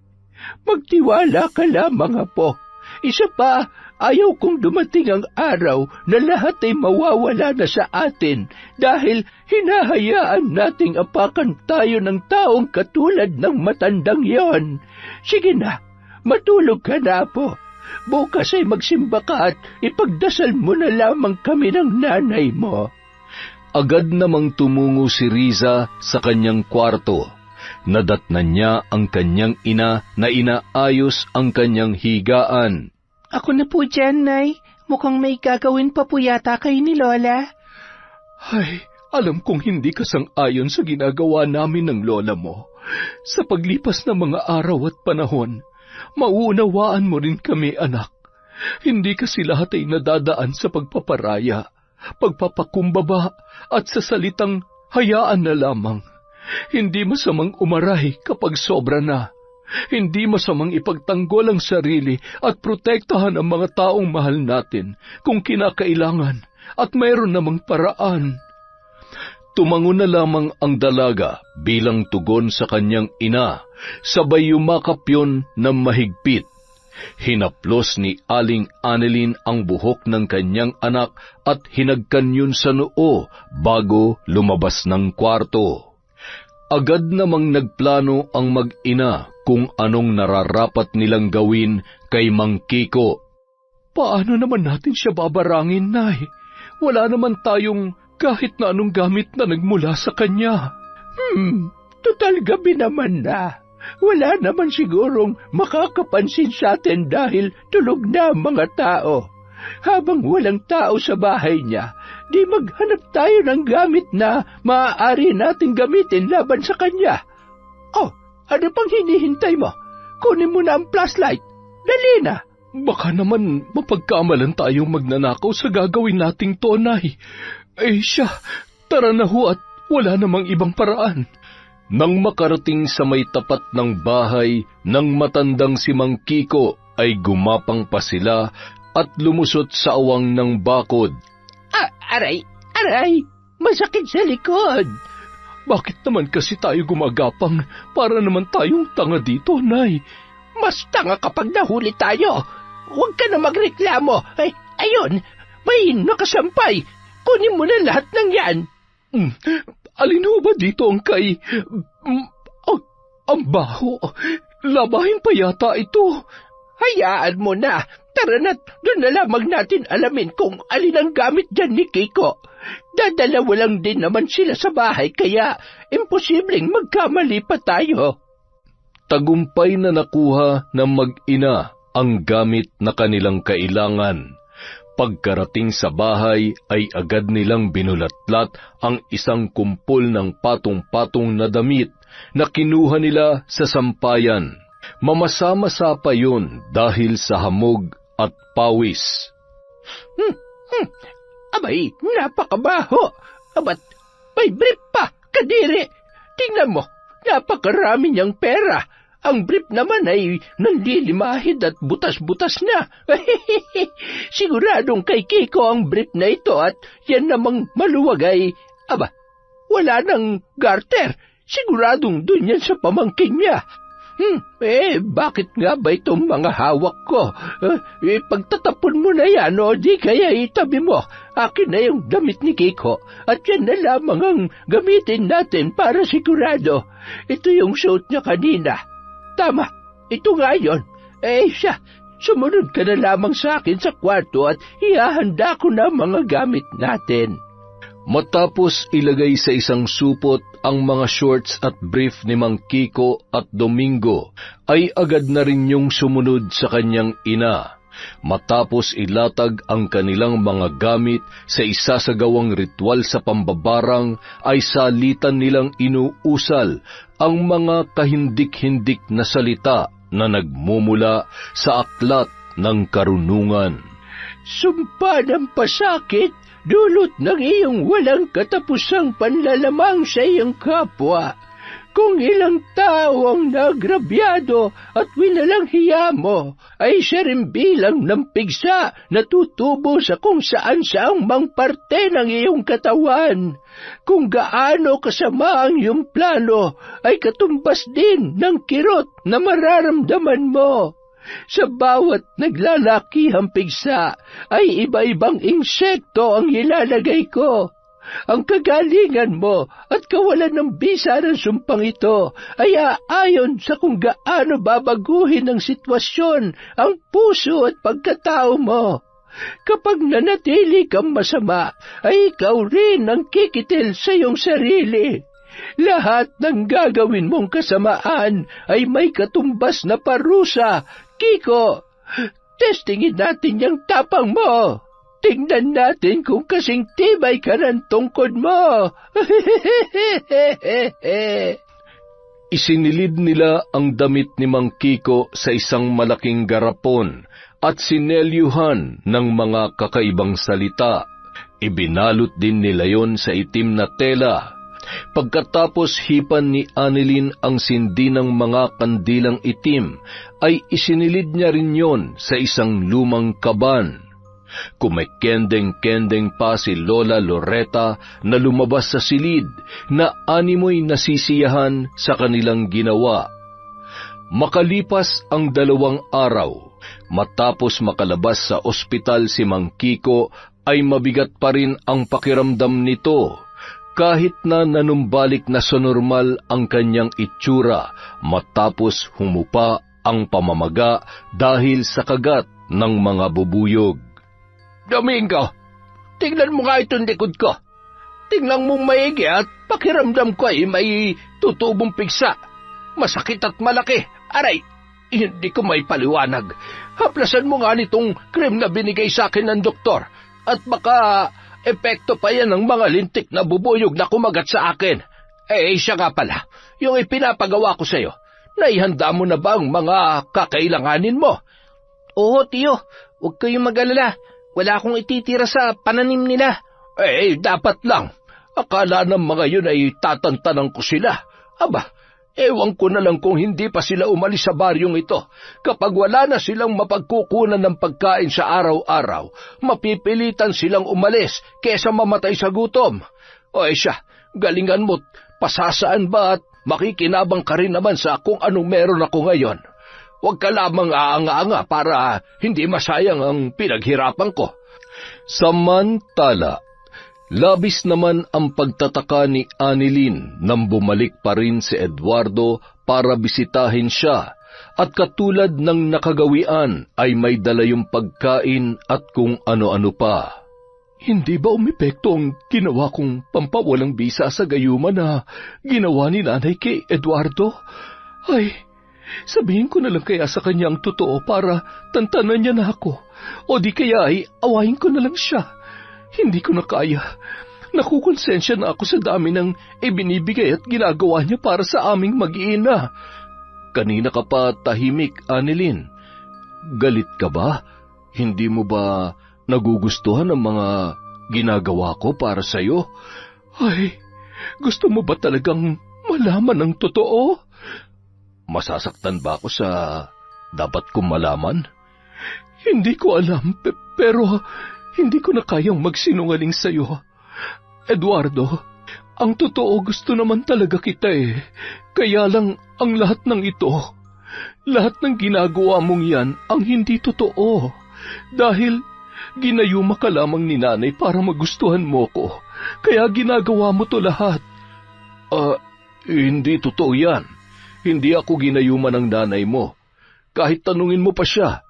Magtiwala ka lamang, Apo. Isa pa, ayaw kong dumating ang araw na lahat ay mawawala na sa atin dahil hinahayaan nating apakan tayo ng taong katulad ng matandang yon. Sige na, matulog ka na, Apo. Bukas ay magsimba ka at ipagdasal mo na lamang kami ng nanay mo. Agad namang tumungo si Riza sa kanyang kwarto. Nadatnan niya ang kanyang ina na inaayos ang kanyang higaan. Ako na po dyan, Nay. Mukhang may gagawin pa po yata kayo ni Lola. Ay, alam kong hindi ka sang-ayon sa ginagawa namin ng lola mo. Sa paglipas ng mga araw at panahon, mauunawaan mo rin kami, anak. Hindi kasi lahat ay nadadaan sa pagpaparaya, pagpapakumbaba at sa salitang hayaan na lamang. Hindi masamang umaray kapag sobra na. Hindi masamang ipagtanggol ang sarili at protektahan ang mga taong mahal natin kung kinakailangan at mayroon namang paraan. Tumango na lamang ang dalaga bilang tugon sa kanyang ina, sabay yumakap yun ng mahigpit. Hinaplos ni Aling Annelyn ang buhok ng kanyang anak at hinagkan yun sa noo bago lumabas ng kwarto. Agad namang nagplano ang mag-ina kung anong nararapat nilang gawin kay Mang Kiko. Paano naman natin siya babarangin, Nay? Wala naman tayong kahit na anong gamit na nagmula sa kanya. Total gabi naman na. Wala naman sigurong makakapansin sa atin dahil tulog na ang mga tao. Habang walang tao sa bahay niya, di maghanap tayo ng gamit na maaari nating gamitin laban sa kanya. Oh, ano pang hinihintay mo? Kunin mo na ang flashlight. Dali na, Baka naman mapagkamalan tayong magnanakaw sa gagawin nating to, Nay. Siya, tara na ho at wala namang ibang paraan. Nang makarating sa may tapat ng bahay ng matandang si Mang Kiko, ay gumapang pa sila at lumusot sa awang ng bakod. Aray, masakit sa likod. Bakit naman kasi tayo gumagapang? Para naman tayong tanga dito, Nay. Mas tanga kapag nahuli tayo. Huwag ka na magreklamo. Ayun, may nakasampay. Kunin mo na lahat ng yan. Alin ho ba dito ang kay... ang baho. Labahin pa yata ito. Hayaan mo na. Tara na, doon na lamang natin alamin kung alin ang gamit dyan ni Kiko. Dadalawa lang din naman sila sa bahay, kaya imposibleng magkamali pa tayo. Tagumpay na nakuha ng mag-ina ang gamit na kanilang kailangan. Pagkarating sa bahay ay agad nilang binulatlat ang isang kumpol ng patong-patong na damit na kinuha nila sa sampayan. Mamasa-masa pa yun dahil sa hamog at pawis. Abay, napakabaho. Abat, may brief pa, kadiri. Tingnan mo, napakarami niyang pera. Ang brief naman ay nanlilimahid at butas-butas na. Siguradong kay Kiko ang brief na ito at yan namang maluwag ay, wala nang garter. Siguradong dun yan sa pamangkin niya. Bakit nga ba itong mga hawak ko? Pagtatapon mo na yan o di kaya itabi mo. Akin na yung damit ni Kiko at yan na lamang ang gamitin natin para sigurado. Ito yung suit niya kanina. Tama, ito nga yun. Siya, sumunod ka na lamang sa akin sa kwarto at ihahanda ko na mga gamit natin. Matapos ilagay sa isang supot ang mga shorts at brief ni Mang Kiko at Domingo, ay agad na rin yung sumunod sa kanyang ina. Matapos ilatag ang kanilang mga gamit sa isasagawang ritual sa pambabarang, ay salitan nilang inuusal ang mga kahindik-hindik na salita na nagmumula sa aklat ng karunungan. Sumpa ng pasakit, dulot ng iyong walang katapusang panlalamang sa iyong kapwa. Kung ilang tao ang nagrabyado at winalang hiya mo, ay siya rin bilang ng pigsa na tutubo sa kung saan-saang mang parte ng iyong katawan. Kung gaano kasama ang iyong plano, ay katumbas din ng kirot na mararamdaman mo. Sa bawat naglalakihang pigsa, ay iba-ibang insekto ang ilalagay ko. Ang kagalingan mo at kawalan ng bisa ng sumpang ito ay aayon sa kung gaano babaguhin ng sitwasyon ang puso at pagkatao mo. Kapag nanatili kang masama, ay ikaw rin ang kikitil sa iyong sarili. Lahat ng gagawin mong kasamaan ay may katumbas na parusa. Kiko, testingin natin yung tapang mo. Tingnan natin kung kasing tibay ka ng tungkod mo. Isinilid nila ang damit ni Mang Kiko sa isang malaking garapon at sinelyuhan ng mga kakaibang salita. Ibinalot din nila yon sa itim na tela. Pagkatapos hipan ni Annelyn ang sindi ng mga kandilang itim, ay isinilid niya rin yon sa isang lumang kaban. Kumekendeng-kendeng pa si Lola Loretta na lumabas sa silid na animoy nasisiyahan sa kanilang ginawa. Makalipas ang 2 araw, matapos makalabas sa ospital si Mang Kiko, ay mabigat pa rin ang pakiramdam nito, kahit na nanumbalik na sa normal ang kanyang itsura matapos humupa ang pamamaga dahil sa kagat ng mga bubuyog. Domingo, tingnan mo nga itong likod ko. Tingnan mong maigi at pakiramdam ko ay may tutubong pigsa. Masakit at malaki. Aray, hindi ko may paliwanag. Haplasan mo nga nitong cream na binigay sa akin ng doktor. At baka epekto pa yan ng mga lintik na bubuyog na kumagat sa akin. Siya nga pala, yung ipinapagawa ko sa'yo. Naihanda mo na ba ang mga kakailanganin mo? Oo, tiyo. Huwag kayong mag-alala. Wala akong ititira sa pananim nila. Dapat lang. Akala ng mga yun ay tatantanan ko sila. Aba, ewan ko na lang kung hindi pa sila umalis sa baryong ito. Kapag wala na silang mapagkukunan ng pagkain sa araw-araw, mapipilitan silang umalis kesa mamatay sa gutom. Siya, galingan mo't pasasaan ba at makikinabang ka rin naman sa kung anong meron ako ngayon. Huwag ka lamang aanga-anga para hindi masayang ang pinaghirapan ko. Samantala, labis naman ang pagtataka ni Annalyn nang bumalik pa rin si Eduardo para bisitahin siya at katulad ng nakagawian ay may dala yung pagkain at kung ano-ano pa. Hindi ba umepekto ang ginawa kong pampawalang bisa sa gayuma na ginawa ni nanay kay Eduardo? Sabihin ko na lang kaya sa kanya ang totoo para tantanan niya na ako. O di kaya ay awayin ko na lang siya. Hindi ko na kaya. Nakukonsensya na ako sa dami ng ibinibigay at ginagawa niya para sa aming mag-iina. Kanina ka pa tahimik, Annalyn. Galit ka ba? Hindi mo ba nagugustuhan ang mga ginagawa ko para sa'yo? Gusto mo ba talagang malaman ang totoo? Masasaktan ba ako sa dapat kong malaman? Hindi ko alam, pero hindi ko na kayang magsinungaling sa'yo. Eduardo, ang totoo gusto naman talaga kita Kaya lang ang lahat ng ito, lahat ng ginagawa mong yan ang hindi totoo. Dahil ginayuma ka lamang ni nanay para magustuhan mo ko, kaya ginagawa mo to lahat. Hindi totoo yan. Hindi ako ginayuma ng nanay mo. Kahit tanungin mo pa siya,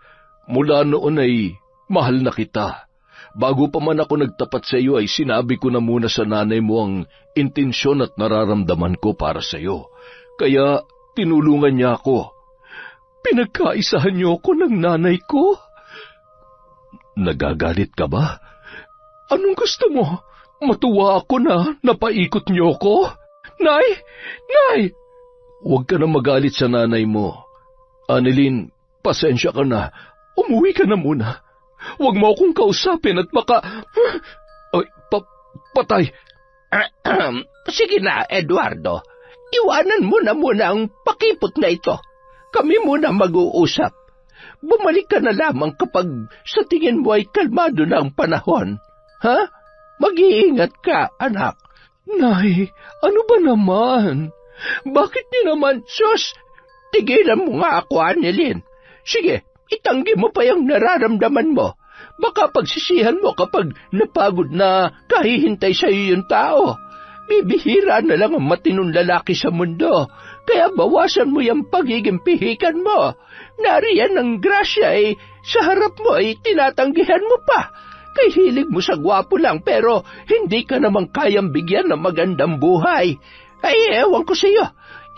mula noon ay mahal na kita. Bago pa man ako nagtapat sa iyo ay sinabi ko na muna sa nanay mo ang intensyon at nararamdaman ko para sa iyo. Kaya tinulungan niya ako. Pinagkaisahan niyo ako ng nanay ko? Nagagalit ka ba? Anong gusto mo? Matuwa ako na napaikot niyo ko? Nay! Nay! Huwag ka na magalit sa nanay mo. Annalyn, pasensya ka na. Umuwi ka na muna. Huwag mo akong kausapin at baka... patay. Sige na, Eduardo. Iwanan mo na muna ang pakipot na ito. Kami muna mag-uusap. Bumalik ka na lamang kapag sa tingin mo ay kalmado na ang panahon. Ha? Mag-iingat ka, anak. Nay, ano ba naman? Bakit niyo naman, sus? Tigilan mo nga ako, Annalyn. Sige, itanggi mo pa yung nararamdaman mo. Baka pagsisihan mo kapag napagod na kahihintay sa iyo yung tao. Bibihira na lang ang matinong lalaki sa mundo, kaya bawasan mo yung pagiging pihikan mo. Nariyan ang grasya sa harap mo tinatanggihan mo pa. Kay hilig mo sa gwapo lang pero hindi ka naman kayang bigyan ng magandang buhay. Ewan ko sa iyo.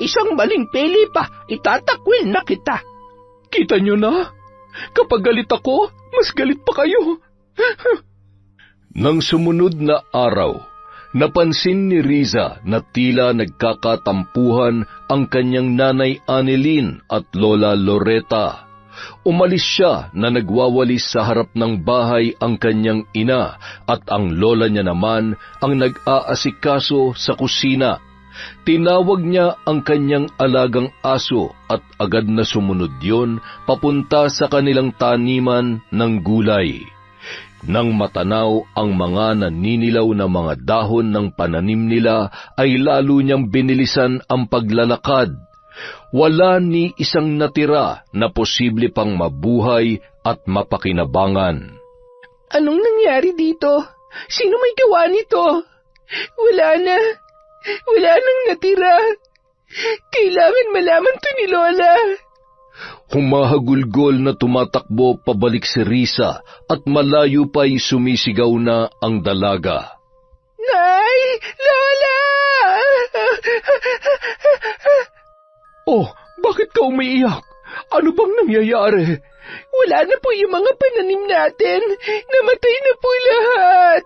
Isang maling pili pa, itatakwil na kita. Kita niyo na? Kapag galit ako, mas galit pa kayo. Nang sumunod na araw, napansin ni Riza na tila nagkakatampuhan ang kanyang nanay Annalyn at lola Loretta. Umalis siya na nagwawalis sa harap ng bahay ang kanyang ina at ang lola niya naman ang nag-aasikaso sa kusina. Tinawag niya ang kanyang alagang aso at agad na sumunod yon papunta sa kanilang taniman ng gulay. Nang matanaw ang mga naninilaw na mga dahon ng pananim nila ay lalo niyang binilisan ang paglalakad. Wala ni isang natira na posible pang mabuhay at mapakinabangan. Anong nangyari dito? Sino may gawa nito? Wala na. Wala nang natira. Kailangan malaman to ni Lola. Humahagulgol na tumatakbo pabalik si Risa at malayo pa'y sumisigaw na ang dalaga. Nay! Lola! Oh, bakit ka umiiyak? Ano bang nangyayari? Wala na po yung mga pananim natin. Namatay na po lahat.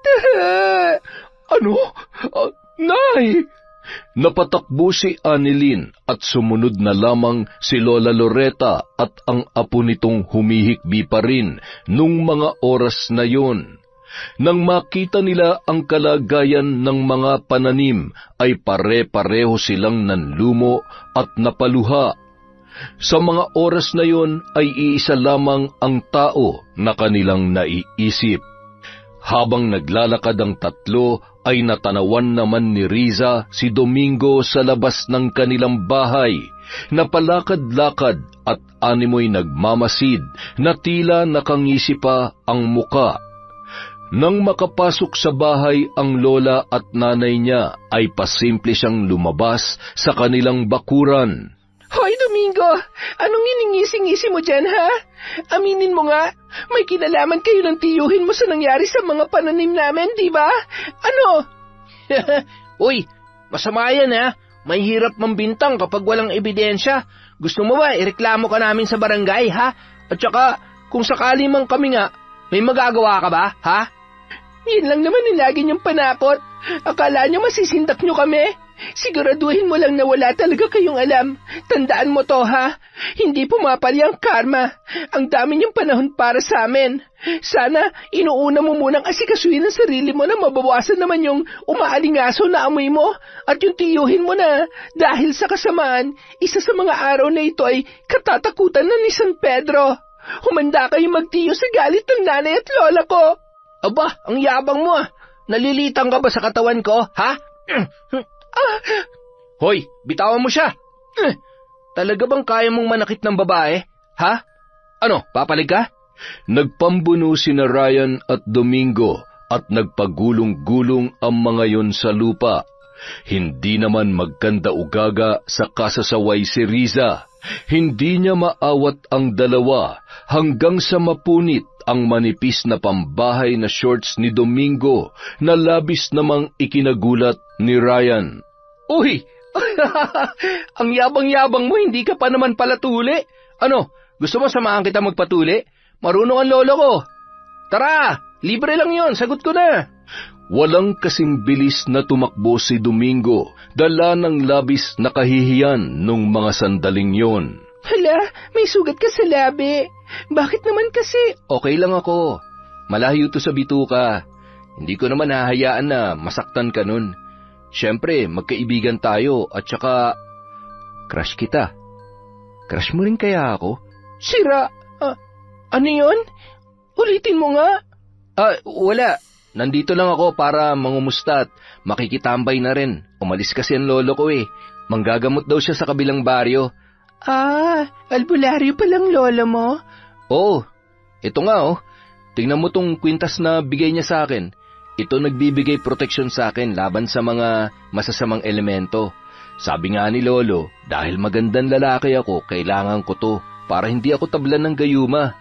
Ano? Nay! Napatakbo si Annalyn at sumunod na lamang si Lola Loretta at ang apo nitong humihikbi pa rin nung mga oras na yon. Nang makita nila ang kalagayan ng mga pananim, ay pare-pareho silang nanlumo at napaluha. Sa mga oras na yon ay iisa lamang ang tao na kanilang naiisip. Habang naglalakad ang tatlo, ay natanawan naman ni Riza si Domingo sa labas ng kanilang bahay, napalakad-lakad at animoy nagmamasid na tila nakangisi pa ang muka. Nang makapasok sa bahay ang lola at nanay niya, ay pasimple siyang lumabas sa kanilang bakuran. Hoy, Domingo! Anong iningisi-ngisi mo dyan, ha? Aminin mo nga, may kinalaman kayo ng tiyuhin mo sa nangyari sa mga pananim namin, di ba? Ano? Uy, masama yan, ha? May hirap mambintang kapag walang ebidensya. Gusto mo ba ireklamo ka namin sa barangay, ha? At saka, kung sakali man kami nga, may magagawa ka ba, ha? Yan lang naman lagi niyong panakot. Akala niyo masisindak niyo kami? Siguraduhin mo lang na wala talaga kayong alam. Tandaan mo to, ha? Hindi pumapali ang karma. Ang dami niyong panahon para sa amin. Sana inuuna mo munang asikasuhin ang sarili mo na mabawasan naman yung umaalingaso na amoy mo at yung tiyuhin mo na dahil sa kasamaan, isa sa mga araw na ito ay katatakutan na ni San Pedro. Humanda kayong magtiyo sa galit ng nanay at lola ko. Aba, ang yabang mo, ah. Nalilitang ka ba sa katawan ko, ha? Hoy, bitawan mo siya. Talaga bang kaya mong manakit ng babae, ha? Ano, papalig ka? Nagpambuno sina Ryan at Domingo at nagpagulong-gulong ang mga yon sa lupa. Hindi naman magkanda-ugaga sa kasasaway si Riza. Hindi niya maawat ang dalawa hanggang sa mapunit ang manipis na pambahay na shorts ni Domingo na labis namang ikinagulat ni Ryan. Uy! Ang yabang-yabang mo, hindi ka pa naman pala tuli. Ano, gusto mo samahan kita magpatuli? Marunong ang lolo ko. Tara, libre lang yon, sagot ko na. Walang kasing bilis na tumakbo si Domingo, dala ng labis na kahihiyan nung mga sandaling yon. Hala, may sugat ka sa labi. Bakit naman kasi? Okay lang ako. Malayo to sa bituka. Hindi ko naman hahayaan na masaktan ka nun. Siyempre, magkaibigan tayo at saka crush kita. Crush mo rin kaya ako? Sira, ano yun? Ulitin mo nga. Wala. Nandito lang ako para mangumusta at makikitambay na rin. Umalis kasi ang lolo ko eh. Manggagamot daw siya sa kabilang baryo. Albularyo palang lolo mo? Oo, ito nga oh. Tingnan mo tong kwintas na bigay niya sa akin. Ito nagbibigay proteksyon sa akin laban sa mga masasamang elemento. Sabi nga ni lolo, dahil magandang lalaki ako, kailangan ko to para hindi ako tablan ng gayuma.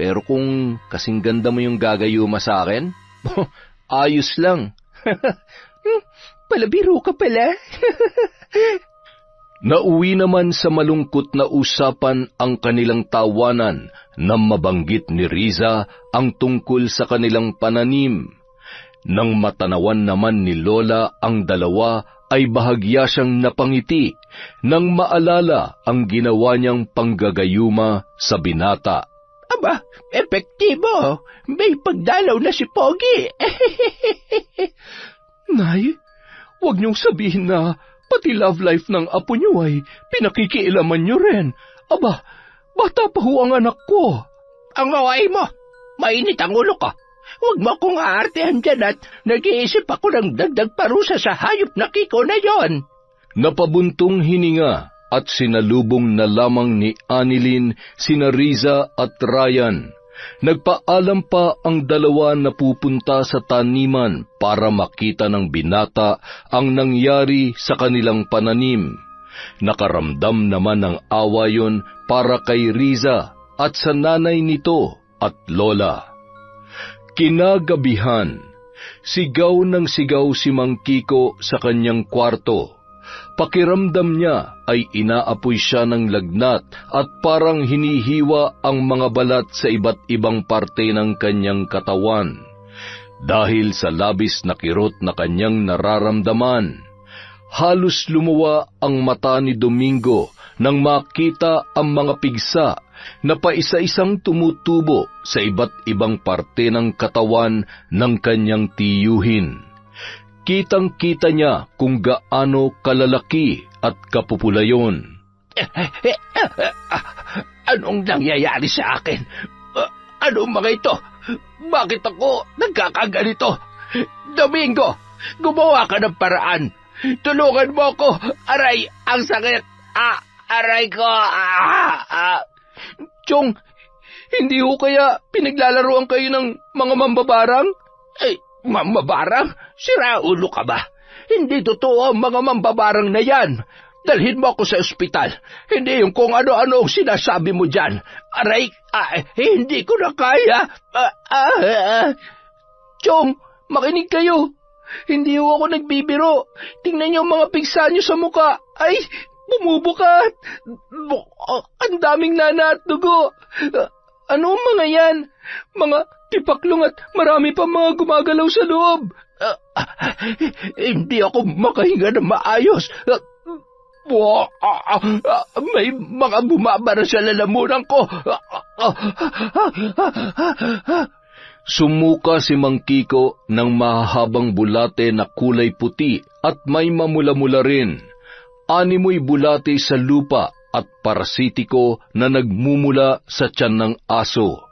Pero kung kasing ganda mo yung gagayuma sa akin, ayos lang. Palabiro ka pala. Nauwi naman sa malungkot na usapan ang kanilang tawanan nang mabanggit ni Riza ang tungkol sa kanilang pananim. Nang matanawan naman ni Lola ang dalawa ay bahagya siyang napangiti nang maalala ang ginawa niyang panggagayuma sa binata. Aba, epektibo. May pagdalaw na si Pogi. Nay, huwag niyong sabihin na pati love life ng apo niyo ay pinakikialaman niyo rin. Aba, bata pa ho ang anak ko. Ang away mo, mainit ang ulo ko. Huwag mo akong aartehan dyan at nag-iisip ako ng dagdag parusa sa hayop na Kiko na yon. Napabuntong hininga at sinalubong na lamang ni Annalyn sina Riza at Ryan. Nagpaalam pa ang dalawa na pupunta sa taniman para makita ng binata ang nangyari sa kanilang pananim. Nakaramdam naman ng awa yon para kay Riza at sa nanay nito at lola. Kinagabihan, sigaw ng sigaw si Mang Kiko sa kanyang kwarto. Pakiramdam niya ay inaapoy siya ng lagnat at parang hinihiwa ang mga balat sa iba't ibang parte ng kanyang katawan. Dahil sa labis na kirot na kanyang nararamdaman, Halos lumuwa ang mata ni Domingo nang makita ang mga pigsa na paisa-isang tumutubo sa iba't ibang parte ng katawan ng kanyang tiyuhin. Kitang-kita niya kung gaano kalalaki at kapupula yun. Anong nangyayari sa akin? Anong mga ito? Bakit ako nagkakaganito? Domingo, gumawa ka ng paraan. Tulungan mo ako. Aray, ang sakit. Aray ko. Chong, hindi ho kaya pinaglalaroan kayo ng mga mambabarang? Mambabarang? Sira ulo ka ba? Hindi totoo ang mga mambabarang na yan. Dalhin mo ako sa ospital. Hindi yung kung ano-ano ang sinasabi mo dyan. Aray, hindi ko na kaya. Chong, makinig kayo. Hindi ho ako nagbibiro. Tingnan niyo ang mga pigsa niyo sa muka. Ay, bumubukat. Ang daming nana at dugo. Ano ang mga yan? Mga tipaklong at marami pa mga gumagalaw sa loob. Hindi ako makahinga na maayos. May mga bumabara sa lalamunan ko. Sumuka si Mang Kiko ng mahahabang bulate na kulay puti at may mamula-mula rin. Animoy bulate sa lupa at parasitiko na nagmumula sa tiyan ng aso.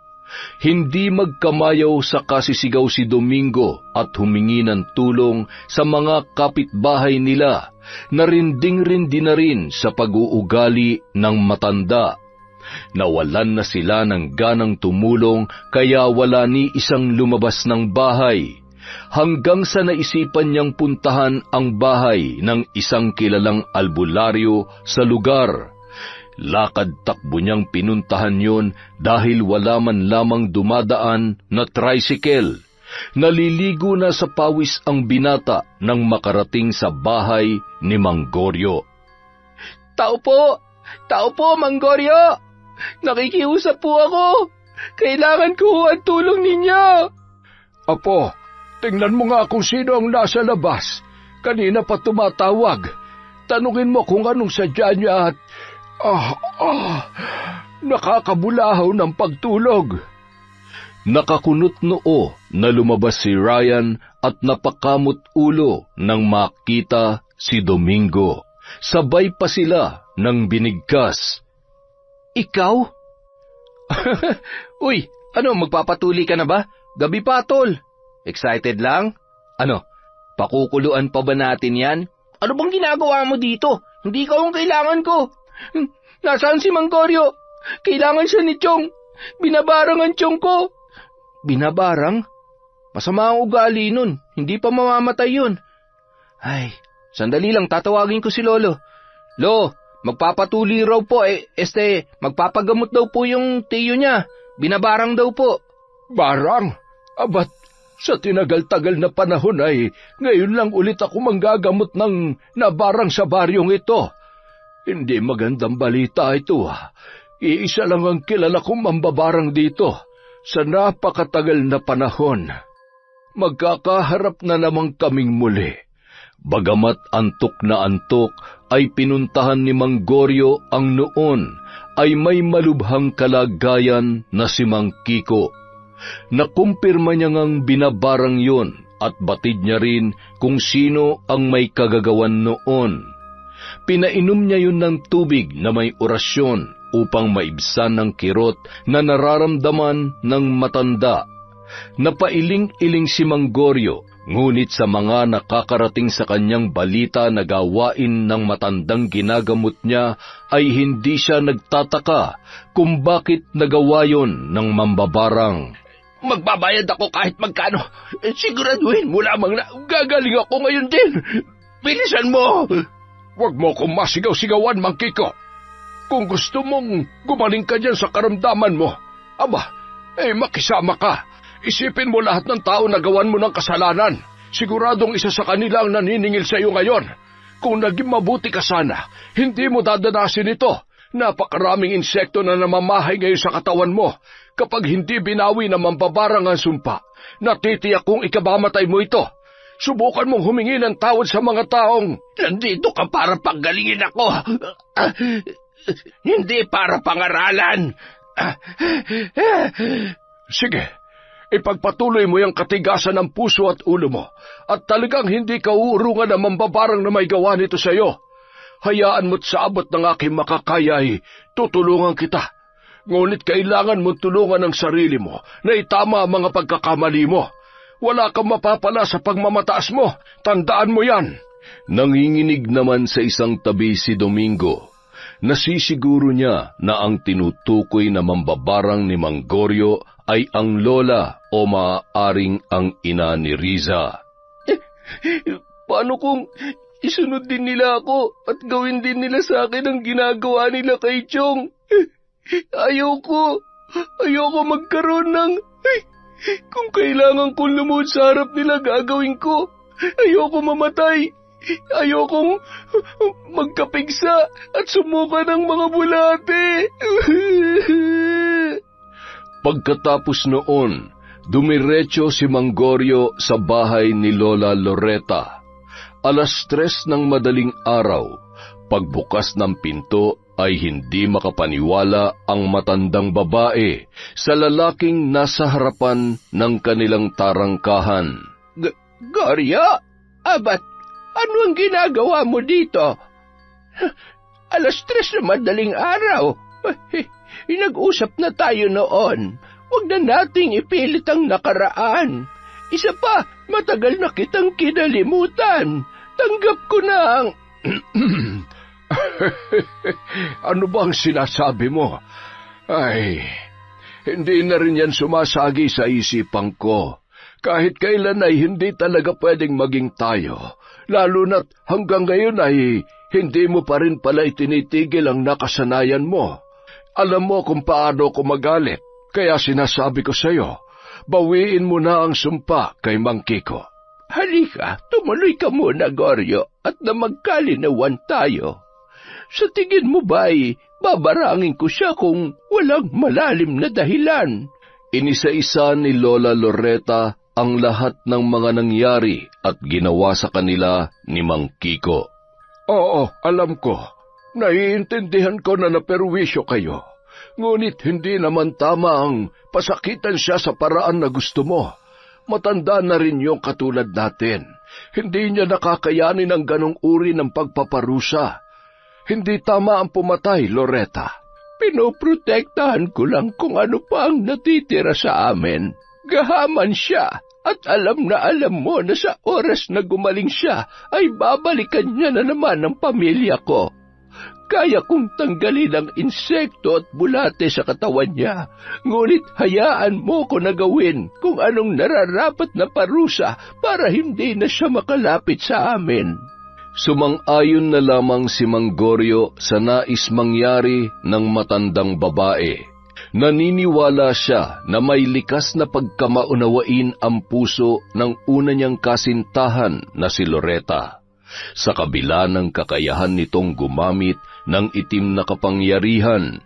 Hindi magkamayaw sa kasisigaw si Domingo at humingi ng tulong sa mga kapitbahay nila na rinding-rindi na rin sa pag-uugali ng matanda. Nawalan na sila ng ganang tumulong kaya wala ni isang lumabas ng bahay, hanggang sa naisipan niyang puntahan ang bahay ng isang kilalang albularyo sa lugar. Lakad-takbo niyang pinuntahan yun dahil wala man lamang dumadaan na tricycle. Naliligo na sa pawis ang binata nang makarating sa bahay ni Mang Goryo. Tao po, Mang Goryo. Nakikiusap po ako. Kailangan ko ang tulong ninyo. Apo, tingnan mo nga kung sino ang nasa labas. Kanina pa tumatawag. Tanungin mo kung anong sadya niya at... nakakabulahaw ng pagtulog. Nakakunot noo na lumabas si Ryan at napakamot ulo nang makita si Domingo. Sabay pa sila ng binigkas. Ikaw? Uy, magpapatuli ka na ba? Gabi pa, tol. Excited lang? Pakukuluan pa ba natin yan? Ano bang ginagawa mo dito? Hindi ka ang kailangan ko. Nasaan si Mang Goryo? Kailangan siya ni Chong. Binabarang ang Chong ko. Binabarang? Masama ang ugali nun. Hindi pa mamamatay yun. Ay, sandali lang, tatawagin ko si Lolo. Lo, magpapatuli raw po magpapagamot daw po yung tiyo niya. Binabarang daw po. Barang? Abat, sa tinagal-tagal na panahon ay ngayon lang ulit ako manggagamot ng nabarang sa baryong ito. Hindi magandang balita ito. Iisa lang ang kilala kong mambabarang dito sa napakatagal na panahon. Magkakaharap na namang kaming muli. Bagamat antok na antok, ay pinuntahan ni Mang Goryo ang noon ay may malubhang kalagayan na si Mang Kiko. Nakumpirma niya ngang binabarang yon at batid niya rin kung sino ang may kagagawan noon. Pinainom niya yun ng tubig na may orasyon upang maibsan ng kirot na nararamdaman ng matanda. Napailing-iling si Mang Goryo, ngunit sa mga nakakarating sa kanyang balita na gawain ng matandang ginagamot niya ay hindi siya nagtataka kung bakit nagawa yon ng mambabarang. Magbabayad ako kahit magkano. Siguraduhin mo lamang na gagaling ako ngayon din. Bilisan mo! Huwag mo akong masigaw-sigawan, Mang Kiko. Kung gusto mong gumaling ka dyan sa karamdaman mo, makisama ka. Isipin mo lahat ng tao na gawan mo ng kasalanan. Siguradong isa sa kanila ang naniningil sa iyo ngayon. Kung naging mabuti ka sana, hindi mo dadanasin ito. Napakaraming insekto na namamahay ngayon sa katawan mo. Kapag hindi binawi na mambabarang ang sumpa, natitiyak kong ikabamatay mo ito. Subukan mong humingi ng tawad sa mga taong... Nandito ka para panggalingin ako. Hindi para pangaralan. Sige, ipagpatuloy mo yung katigasan ng puso at ulo mo, at talagang hindi ka uurungan ng mambabarang na may gawa nito sa iyo. Hayaan mo't sa abot ng aking makakaya ay tutulungan kita. Ngunit kailangan mong tulungan ang sarili mo na itama ang mga pagkakamali mo. Wala kang mapapala sa pagmamataas mo. Tandaan mo yan. Nanginginig naman sa isang tabi si Domingo. Nasisiguro niya na ang tinutukoy na mambabarang ni Mang Goryo ay ang lola o maaaring ang ina ni Riza. Paano kung isunod din nila ako at gawin din nila sa akin ang ginagawa nila kay Chong? Ayoko magkaroon ng... Kung kailangan kong lumuhod sa harap nila, gagawin ko. Ayoko mamatay. Ayokong magkapigsa at sumuka ng mga bulate. Pagkatapos noon, dumiretso si Mang Goryo sa bahay ni Lola Loretta. 3:00 ng madaling araw, pagbukas ng pinto ay hindi makapaniwala ang matandang babae sa lalaking nasa harapan ng kanilang tarangkahan. Goryo, abat, ano ang ginagawa mo dito? 3:00 na madaling araw. Nag-usap na tayo noon. Huwag na nating ipilit ang nakaraan. Isa pa, matagal na kitang kinalimutan. Tanggap ko na ang... Ano bang sinasabi mo? Ay, hindi na rin yan sumasagi sa isipan ko. Kahit kailan ay hindi talaga pwedeng maging tayo. Lalo na't hanggang ngayon ay hindi mo pa rin pala itinitigil ang nakasanayan mo. Alam mo kung paano ko magalit, kaya sinasabi ko sa'yo, bawiin mo na ang sumpa kay Mang Kiko. Halika, tumuloy ka muna, Goryo, at na magkalinawan tayo. Sa tingin mo ba'y babarangin ko siya kung walang malalim na dahilan? Inisa-isa ni Lola Loretta ang lahat ng mga nangyari at ginawa sa kanila ni Mang Kiko. Oo, alam ko. Naiintindihan ko na naperwisyo kayo. Ngunit hindi naman tama ang pasakitan siya sa paraan na gusto mo. Matanda na rin yung katulad natin. Hindi niya nakakayanin ang ganong uri ng pagpaparusa. Hindi tama ang pumatay, Loretta. Pinoprotektahan ko lang kung ano pa ang natitira sa amin. Gahaman siya at alam mo na sa oras na gumaling siya ay babalikan niya na naman ang pamilya ko. Kaya kong tanggalin ang insekto at bulate sa katawan niya, ngunit hayaan mo ko na gawin kung anong nararapat na parusa para hindi na siya makalapit sa amin. Sumang-ayon na lamang si Mang Goryo sa nais mangyari ng matandang babae. Naniniwala siya na may likas na pagkamaunawain ang puso ng una niyang kasintahan na si Loretta. Sa kabila ng kakayahan nitong gumamit ng itim na kapangyarihan,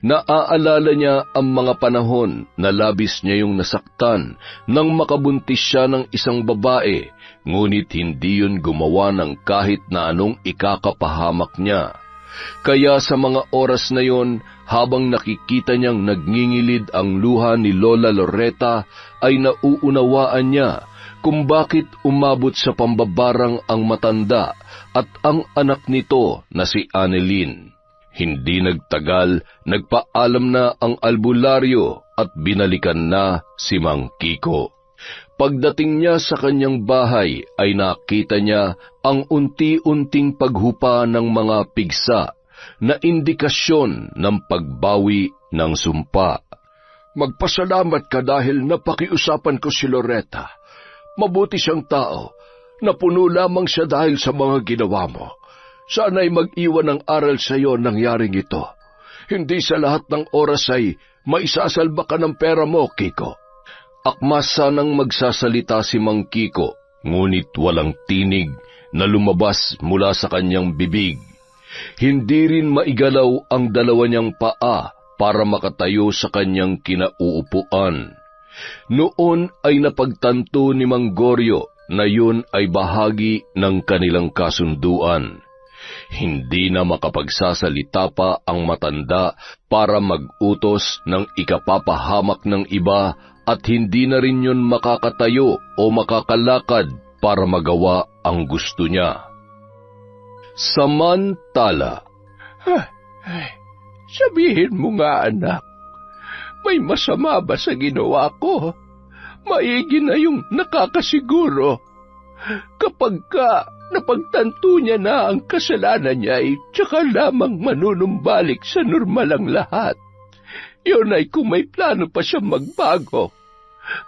naaalala niya ang mga panahon na labis niya yung nasaktan nang makabuntis siya ng isang babae, ngunit hindi yun gumawa ng kahit na anong ikakapahamak niya. Kaya sa mga oras na yon, habang nakikita niyang nagngingilid ang luha ni Lola Loretta, ay nauunawaan niya kung bakit umabot sa pambabarang ang matanda at ang anak nito na si Annelyn. Hindi nagtagal, nagpaalam na ang albularyo at binalikan na si Mang Kiko. Pagdating niya sa kanyang bahay ay nakita niya ang unti-unting paghupa ng mga pigsa na indikasyon ng pagbawi ng sumpa. Magpasalamat ka dahil napakiusapan ko si Loretta. Mabuti siyang tao. Napuno lamang siya dahil sa mga ginawa mo. Sana'y mag-iwan ng aral sa iyo nangyaring ito. Hindi sa lahat ng oras ay maisasalba ka ng pera mo, Kiko. Akma sanang magsasalita si Mang Kiko, ngunit walang tinig na lumabas mula sa kanyang bibig. Hindi rin maigalaw ang dalawa niyang paa para makatayo sa kanyang kinauupuan. Noon ay napagtanto ni Mang Goryo na yun ay bahagi ng kanilang kasunduan. Hindi na makapagsasalita pa ang matanda para mag-utos ng ikapapahamak ng iba at hindi na rin yun makakatayo o makakalakad para magawa ang gusto niya. Samantala, Sabihin mo nga, anak, may masama ba sa ginawa ko? Maigi na yung nakakasiguro. Kapag napagtanto niya na ang kasalanan niya ay tsaka lamang manunumbalik sa normal ang lahat. Yun ay kung may plano pa siyang magbago.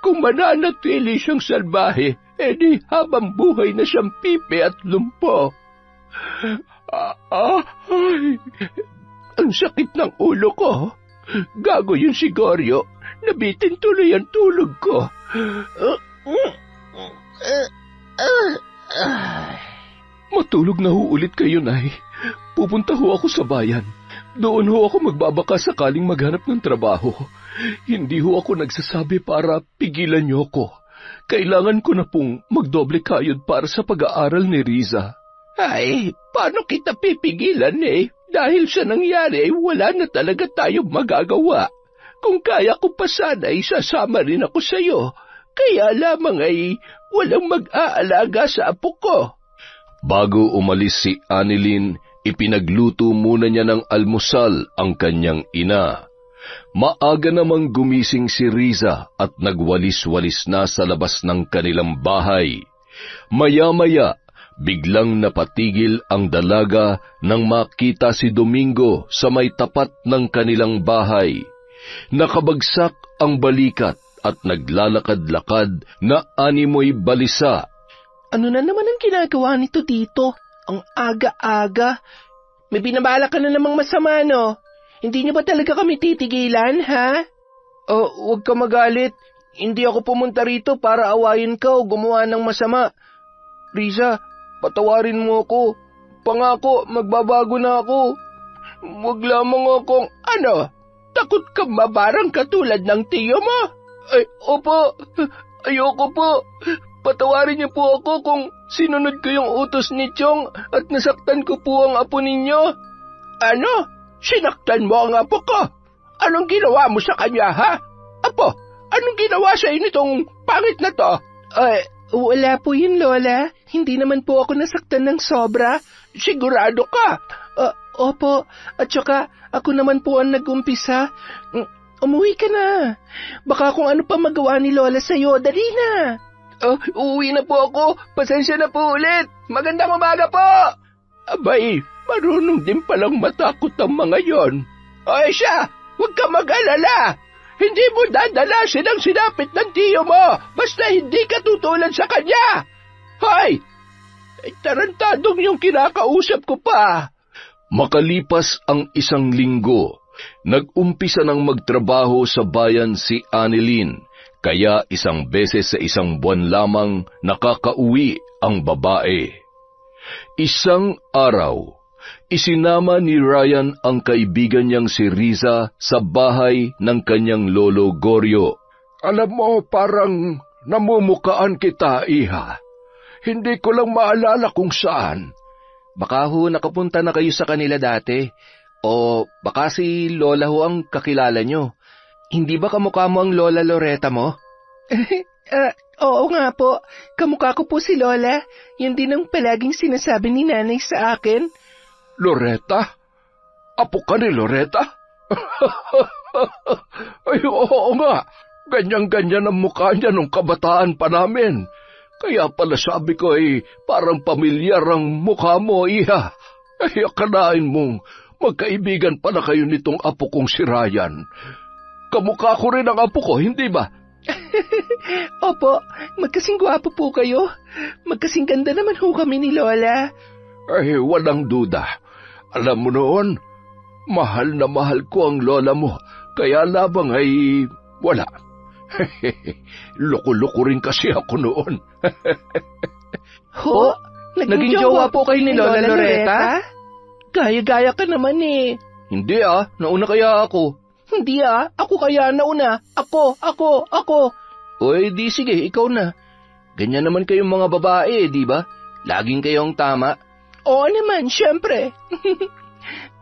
Kung mananatili siyang salbahe, edi habang buhay na siyang pipi at lumpo. Ang sakit ng ulo ko. Gago yun si Goryo. Nabitin tuloy ang tulog ko. Matulog na ho ulit kayo, Nay. Pupunta ho ako sa bayan. Doon ho ako magbabaka sakaling maghanap ng trabaho. Hindi ho ako nagsasabi para pigilan niyo ako. Kailangan ko na pong magdoble kayod para sa pag-aaral ni Riza. Ay, paano kita pipigilan Dahil sa nangyari, wala na talaga tayong magagawa. Kung kaya ko pa sana, sasama rin ako sa iyo. Kaya lamang ay walang mag-aalaga sa apo ko. Bago umalis si Annalyn, ipinagluto muna niya ng almusal ang kanyang ina. Maaga namang gumising si Riza at nagwalis-walis na sa labas ng kanilang bahay. Maya-maya, biglang napatigil ang dalaga nang makita si Domingo sa may tapat ng kanilang bahay. Nakabagsak ang balikat at naglalakad-lakad na animoy balisa. Ano na naman ang ginagawa nito dito? Ang aga-aga. May binabala ka na namang masama, no? Hindi niyo ba talaga kami titigilan, ha? Huwag ka magalit. Hindi ako pumunta rito para awayin ka o gumawa ng masama. Riza, patawarin mo ako. Pangako, magbabago na ako. Huwag lamang akong, takot ka mabarang katulad ng tiyo mo? Ay, opo, ayoko po. Patawarin niyo po ako kung sinunod ko yung utos ni Chong at nasaktan ko po ang apo ninyo. Ano? Sinaktan mo ang apo ko? Anong ginawa mo sa kanya, ha? Apo, anong ginawa sa nitong pangit na to? Ay, wala po yun, Lola. Hindi naman po ako nasaktan ng sobra. Sigurado ka? Opo, at saka ako naman po ang nag-umpisa. Umuwi ka na. Baka kung ano pa magawa ni Lola sa'yo, dali na. Uuwi na po ako. Pasensya na po ulit. Magandang umaga po. Abay, marunong din palang matakot ang mga yon. Ay siya, huwag ka mag-alala. Hindi mo dadalasin ang sinapit ng tiyo mo, basta hindi ka tutulad sa kanya. Hoy! Tarantadong yung kinakausap ko pa. Makalipas ang 1 linggo, nag-umpisa ng magtrabaho sa bayan si Annalyn, kaya 1 beses sa 1 buwan lamang nakakauwi ang babae. Isang araw, isinama ni Ryan ang kaibigan niyang si Riza sa bahay ng kanyang lolo Goryo. Alam mo, parang namumukaan kita, iha. Hindi ko lang maalala kung saan. Baka ho nakapunta na kayo sa kanila dati. O baka si Lola ho ang kakilala nyo. Hindi ba kamukha mo ang Lola Loretta mo? Oo nga po. Kamukha ko po si Lola. Yun din ang palaging sinasabi ni Nanay sa akin. Loretta? Apo ka ni Loretta? Ay, oo nga. Ganyan-ganyan ang mukha niya nung kabataan pa namin. Kaya pala sabi ko parang pamilyar ang mukha mo, iha. Ay, akalain mong magkaibigan pala kayo nitong apo kong si Ryan. Kamukha ko rin ang apo ko, hindi ba? Opo, magkasing gwapo po kayo. Magkasing ganda naman ho kami ni Lola. Ay, walang duda. Alam mo noon, mahal na mahal ko ang lola mo, kaya labang ay wala. Loko-loko rin kasi ako noon. Ho? Naging jowa po kayo ni Lola Loretta? Gaya-gaya ka naman eh. Hindi nauna kaya ako. Hindi ako kaya nauna. Ako. O di sige, ikaw na. Ganyan naman kayong mga babae, di ba? Laging kayong tama. Oo naman, syempre.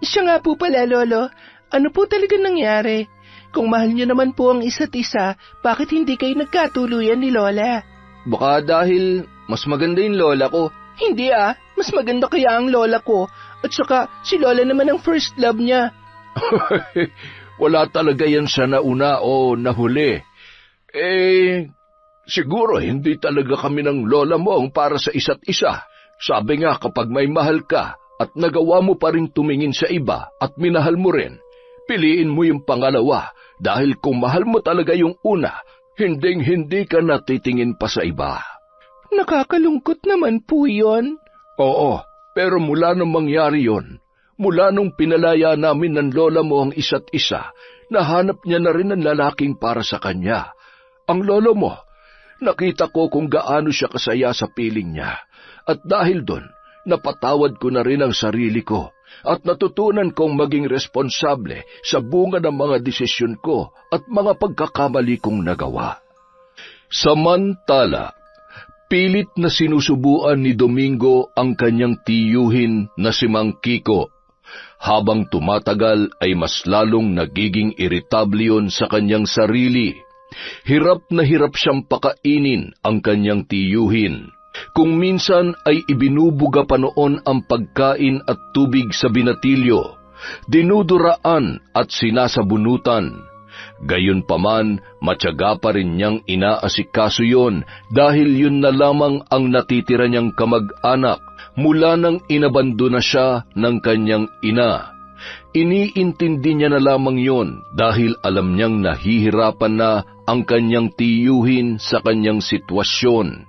Siya nga po pala, Lolo. Ano po talaga nangyari? Kung mahal niyo naman po ang isa't isa, bakit hindi kayo nagkatuluyan ni Lola? Baka dahil mas maganda yung lola ko. Hindi mas maganda kaya ang lola ko. At saka, si Lola naman ang first love niya. Wala talaga yan sa nauna o nahuli. Siguro hindi talaga kami ng lola mo ang para sa isa't isa. Sabi nga kapag may mahal ka at nagawa mo pa rin tumingin sa iba at minahal mo rin, piliin mo yung pangalawa dahil kung mahal mo talaga yung una, hinding-hindi ka natitingin pa sa iba. Nakakalungkot naman po yun. Oo, pero mula nung mangyari yon, mula nung pinalaya namin ng lola mo ang isa't isa, nahanap niya na rin ang lalaking para sa kanya. Ang lolo mo, nakita ko kung gaano siya kasaya sa piling niya. At dahil doon, napatawad ko na rin ang sarili ko at natutunan kong maging responsable sa bunga ng mga desisyon ko at mga pagkakamali kong nagawa. Samantala, pilit na sinusubuan ni Domingo ang kanyang tiyuhin na si Mang Kiko. Habang tumatagal ay mas lalong nagiging irritable yun sa kanyang sarili. Hirap na hirap siyang pakainin ang kanyang tiyuhin. Kung minsan ay ibinubuga pa noon ang pagkain at tubig sa binatilyo, dinuduraan at sinasabunutan. Gayunpaman, matyaga pa rin niyang inaasikaso yon dahil yun na lamang ang natitira niyang kamag-anak mula nang inabando na siya ng kanyang ina. Iniintindi niya na lamang yon dahil alam niyang nahihirapan na ang kanyang tiyuhin sa kanyang sitwasyon.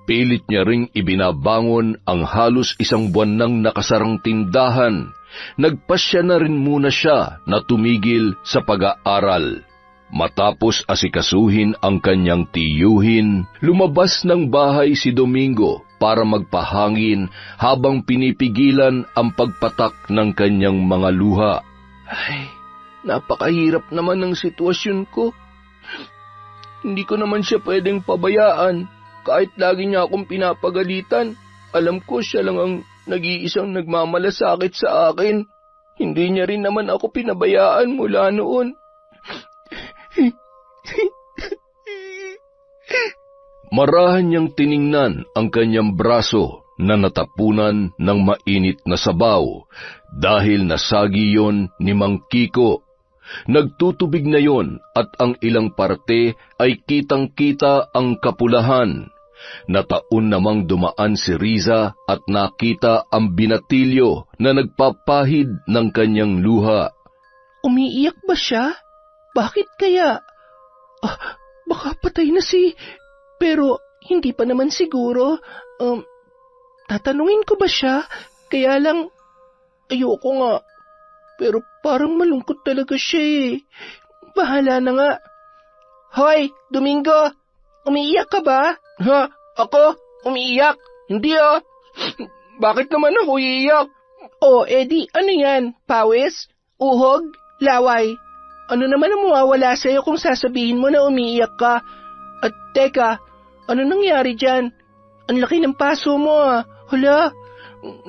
Pilit niya ring ibinabangon ang halos 1 buwan nang nakasarang tindahan. Nagpasya na rin muna siya na tumigil sa pag-aaral. Matapos asikasuhin ang kanyang tiyuhin, lumabas ng bahay si Domingo para magpahangin habang pinipigilan ang pagpatak ng kanyang mga luha. Ay, napakahirap naman ng sitwasyon ko. Hindi ko naman siya pwedeng pabayaan. Kahit lagi niya akong pinapagalitan, alam ko siya lang ang nag-iisang nagmamalasakit sa akin. Hindi niya rin naman ako pinabayaan mula noon. Marahan niyang tiningnan ang kanyang braso na natapunan ng mainit na sabaw dahil nasagi yon ni Mang Kiko. Nagtutubig na yon at ang ilang parte ay kitang-kita ang kapulahan. Nataon namang dumaan si Riza at nakita ang binatilyo na nagpapahid ng kanyang luha. Umiiyak ba siya? Bakit kaya? Baka patay na Pero hindi pa naman siguro. Tatanungin ko ba siya? Kaya lang, ayoko nga. Pero parang malungkot talaga siya Bahala na nga. Hoy, Domingo! Umiiyak ka ba? Ha? Ako? Umiiyak? Hindi Bakit naman ako iiyak? Edi, ano yan? Pawis? Uhog? Laway? Ano naman ang mawawala sa'yo kung sasabihin mo na umiiyak ka? At teka, ano nangyari dyan? Ang laki ng paso mo Hala,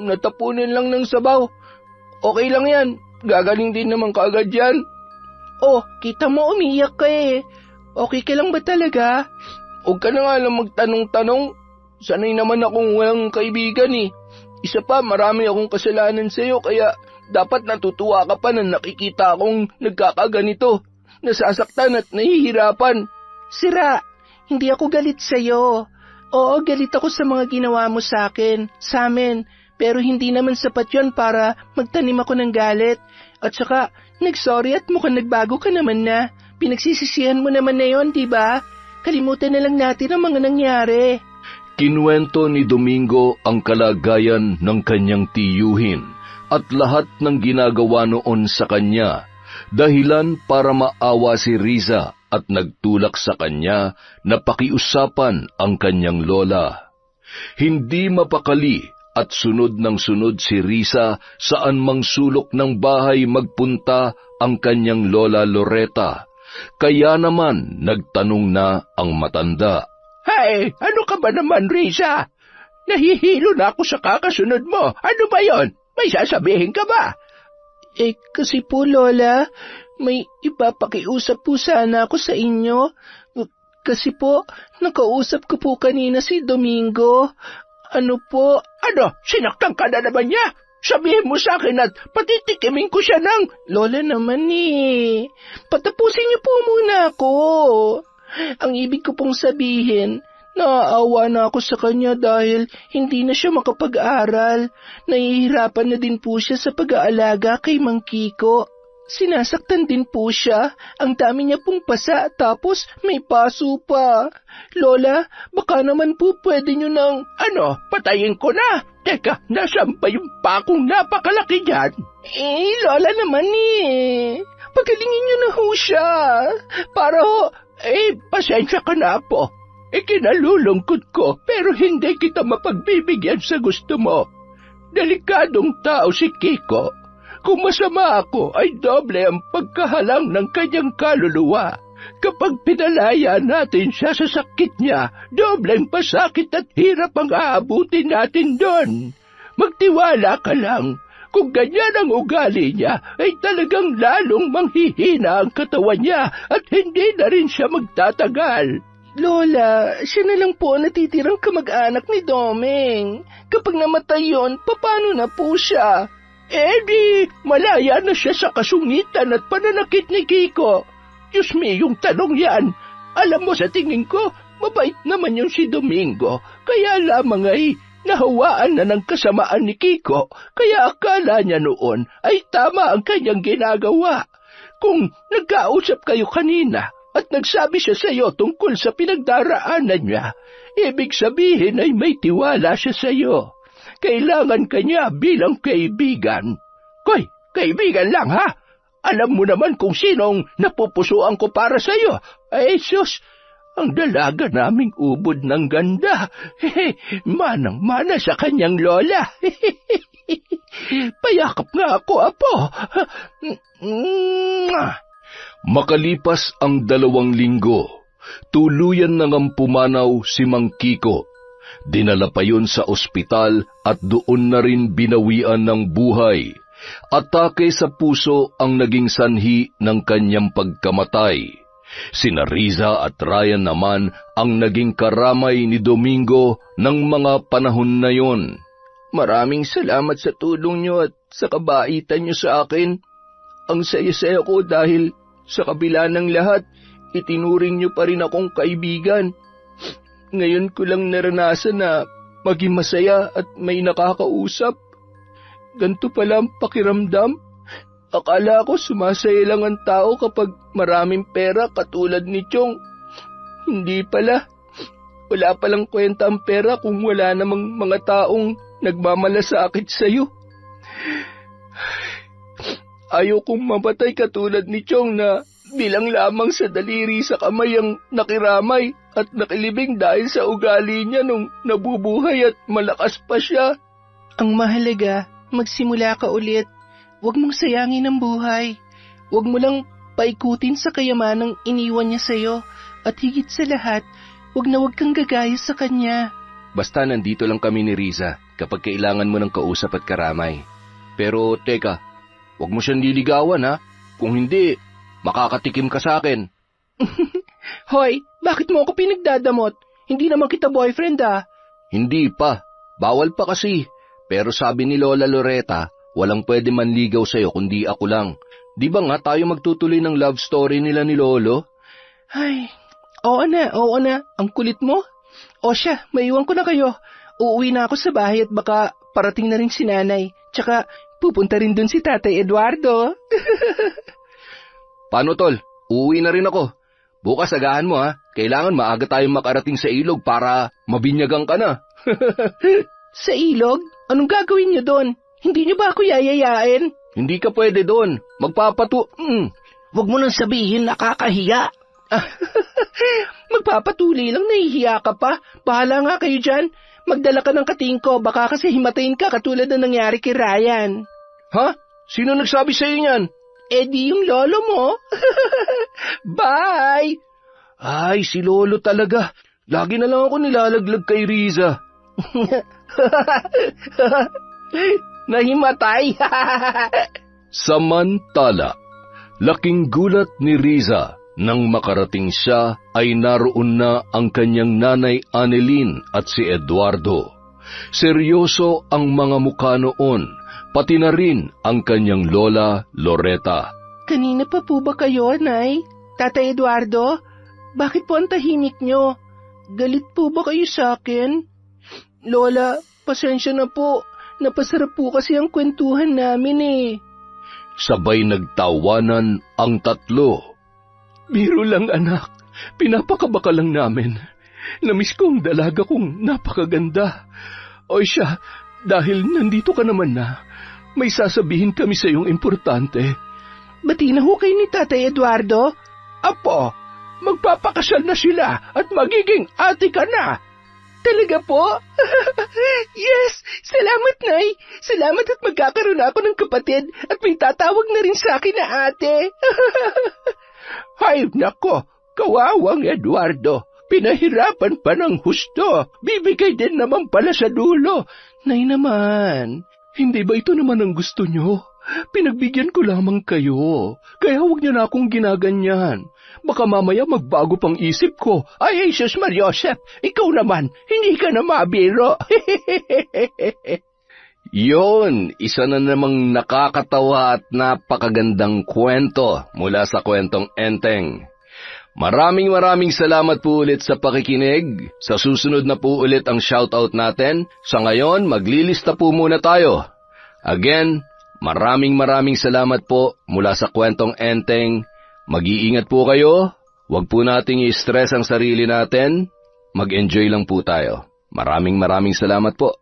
natapunan lang ng sabaw. Okay lang yan, gagaling din naman kaagad yan. Kita mo umiiyak ka Okay ka lang ba talaga? Huwag ka na nga lang magtanong-tanong. Sanay naman akong walang kaibigan Isa pa, marami akong kasalanan sa'yo kaya dapat natutuwa ka pa na nakikita akong nagkakaganito, nasasaktan at nahihirapan. Sira, hindi ako galit sa'yo. Oo, galit ako sa mga ginawa mo sa akin, sa amin, pero hindi naman sapat yon para magtanim ako ng galit. At saka, nagsorry at mukhang nagbago ka naman na. Pinagsisisihan mo naman na yon, diba? Kalimutan na lang natin ang mga nangyari. Kinuwento ni Domingo ang kalagayan ng kanyang tiyuhin at lahat ng ginagawa noon sa kanya, dahilan para maawa si Riza at nagtulak sa kanya na pakiusapan ang kanyang lola. Hindi mapakali at sunod ng sunod si Riza saan mang sulok ng bahay magpunta ang kanyang lola Loreta. Kaya naman nagtanong na ang matanda. Hay, ano ka ba naman, Riza? Nahihilo na ako sa kakasunod mo. Ano ba yon? May sasabihin ka ba? Kasi po, Lola, may ipapakiusap po sana ako sa inyo. Kasi po, nakausap ko po kanina si Domingo. Ano po? Ano? Sinaktan ka na naman niya? Sabihin mo sa akin at patitikimin ko siya ng... Lola naman patapusin niyo po muna ako. Ang ibig ko pong sabihin, naaawa na ako sa kanya dahil hindi na siya makapag-aral. Nahihirapan na din po siya sa pag-aalaga kay Mang Kiko. Sinasaktan din po siya. Ang dami niya pong pasa tapos may paso pa. Lola, baka naman po pwede niyo nang... Ano? Patayin ko na? Teka, nasaan pa yung pakong napakalaki dyan? Lola naman pagalingin niyo na ho siya. Para ho... pasensya ka na po. Kinalulungkot ko pero hindi kita mapagbibigyan sa gusto mo. Delikadong tao si Kiko. Kung masama ako, ay doble ang pagkahalang ng kanyang kaluluwa. Kapag pinalaya natin siya sa sakit niya, dobleng pasakit at hirap ang aabutin natin doon. Magtiwala ka lang. Kung ganyan ang ugali niya, ay talagang lalong manghihina ang katawan niya at hindi na rin siya magtatagal. Lola, siya na lang po natitirang kamag-anak ni Domeng. Kapag namatay yon, paano na po siya? Di, malaya na siya sa kasungitan at pananakit ni Kiko. Diyos me, yung tanong yan. Alam mo, sa tingin ko, mabait naman yung si Domingo. Kaya lamang ay nahawaan na ng kasamaan ni Kiko. Kaya akala niya noon ay tama ang kanyang ginagawa. Kung nagkausap kayo kanina at nagsabi siya sa iyo tungkol sa pinagdaraanan niya, ibig sabihin ay may tiwala siya sa iyo. Kailangan kanya bilang kaibigan. Koy, kaibigan lang ha? Alam mo naman kung sinong napupusuan ko para sa iyo. Ay, sus, ang dalaga naming ubod ng ganda. Manang-mana sa kanyang lola. Payakap nga ako, apo. Makalipas ang 2 linggo, tuluyan na ngang pumanaw si Mang Kiko. Dinala pa yun sa ospital at doon na rin binawian ng buhay. Atake sa puso ang naging sanhi ng kanyang pagkamatay. Sina Riza at Ryan naman ang naging karamay ni Domingo ng mga panahon na yon. Maraming salamat sa tulong niyo at sa kabaitan niyo sa akin. Ang saya-saya ko dahil sa kabila ng lahat, itinuring niyo pa rin akong kaibigan. Ngayon ko lang naranasan na maging masaya at may nakakausap. Ganito pala ang pakiramdam. Akala ko sumasaya lang ang tao kapag maraming pera katulad ni Chong. Hindi pala. Wala palang kwenta ang pera kung wala namang mga taong nagmamalasakit sa'yo. Ayaw kong mamatay katulad ni Chong na bilang lamang sa daliri sa kamay ang nakiramay at nakilibing dahil sa ugali niya nung nabubuhay at malakas pa siya. Ang mahalaga, magsimula ka ulit. Huwag mong sayangin ang buhay. Huwag mo lang paikutin sa kayamanang iniwan niya sa'yo. At higit sa lahat, huwag na huwag kang gagaya sa kanya. Basta nandito lang kami ni Riza kapag kailangan mo ng kausap at karamay. Pero teka, huwag mo siyang liligawan ha. Kung hindi, makakatikim ka sa akin. Hoy, bakit mo ako pinagdadamot? Hindi naman kita boyfriend Hindi pa. Bawal pa kasi. Pero sabi ni Lola Loretta, walang pwede manligaw sa'yo kundi ako lang. Di ba nga tayo magtutuloy ng love story nila ni Lolo? Ay, oo na. Ang kulit mo. O siya, maiwan ko na kayo. Uuwi na ako sa bahay at baka parating na rin si nanay. Tsaka pupunta rin dun si Tatay Eduardo. Paano tol? Uuwi na rin ako. Bukas agahan mo ha. Kailangan maaga tayong makarating sa ilog para mabinyagan ka na. Sa ilog? Anong gagawin niyo doon? Hindi niyo ba ako yayayain? Hindi ka pwede doon. Huwag mo nang sabihin nakakahiya. Magpapatuloy lang, nahihiya ka pa. Bahala nga kayo dyan. Magdala ka ng katingko, baka kasi himatayin ka katulad na nangyari kay Ryan. Ha? Sino nagsabi sa iyo niyan? Di yung lolo mo. Bye! Ay, si Lolo talaga. Lagi na lang ako nilalaglag kay Riza. Nahimatay. Samantala, laking gulat ni Riza nang makarating siya ay naroon na ang kanyang nanay Annelyn at si Eduardo. Seryoso ang mga mukha noon, pati na rin ang kanyang lola Loretta. Kanina pa po ba kayo, Nay? Tatay Eduardo, bakit po ang tahimik nyo? Galit po ba kayo sa akin? Lola, pasensya na po. Napasarap po kasi ang kwentuhan namin eh. Sabay nagtawanan ang tatlo. Biro lang anak, pinapakabaka lang namin. Namiss ko ang dalaga kong napakaganda. O siya, dahil nandito ka naman na, may sasabihin kami sa iyong importante. Bati na ho kayo ni Tatay Eduardo? Apo, magpapakasal na sila at magiging ate ka na. Talaga po? Yes! Salamat, Nay! Salamat at magkakaroon ako ng kapatid at may tatawag na rin sa akin na ate. Hay nako, kawawang Eduardo. Pinahirapan pa ng husto. Bibigay din naman pala sa dulo. Nay naman. Hindi ba ito naman ang gusto nyo? Pinagbigyan ko lamang kayo. Kaya huwag nyo na akong ginaganyan. Baka mamaya magbago pang isip ko. Ay, Jesus Mariosep, ikaw naman, hindi ka na mabiro. Yon, isa na namang nakakatawa at napakagandang kwento mula sa Kwentong Enteng. Maraming salamat po ulit sa pakikinig. Sa susunod na po ulit ang shoutout natin. Sa ngayon, maglilista po muna tayo. Again, maraming salamat po mula sa Kwentong Enteng. Mag-iingat po kayo. Huwag po nating i-stress ang sarili natin. Mag-enjoy lang po tayo. Maraming salamat po.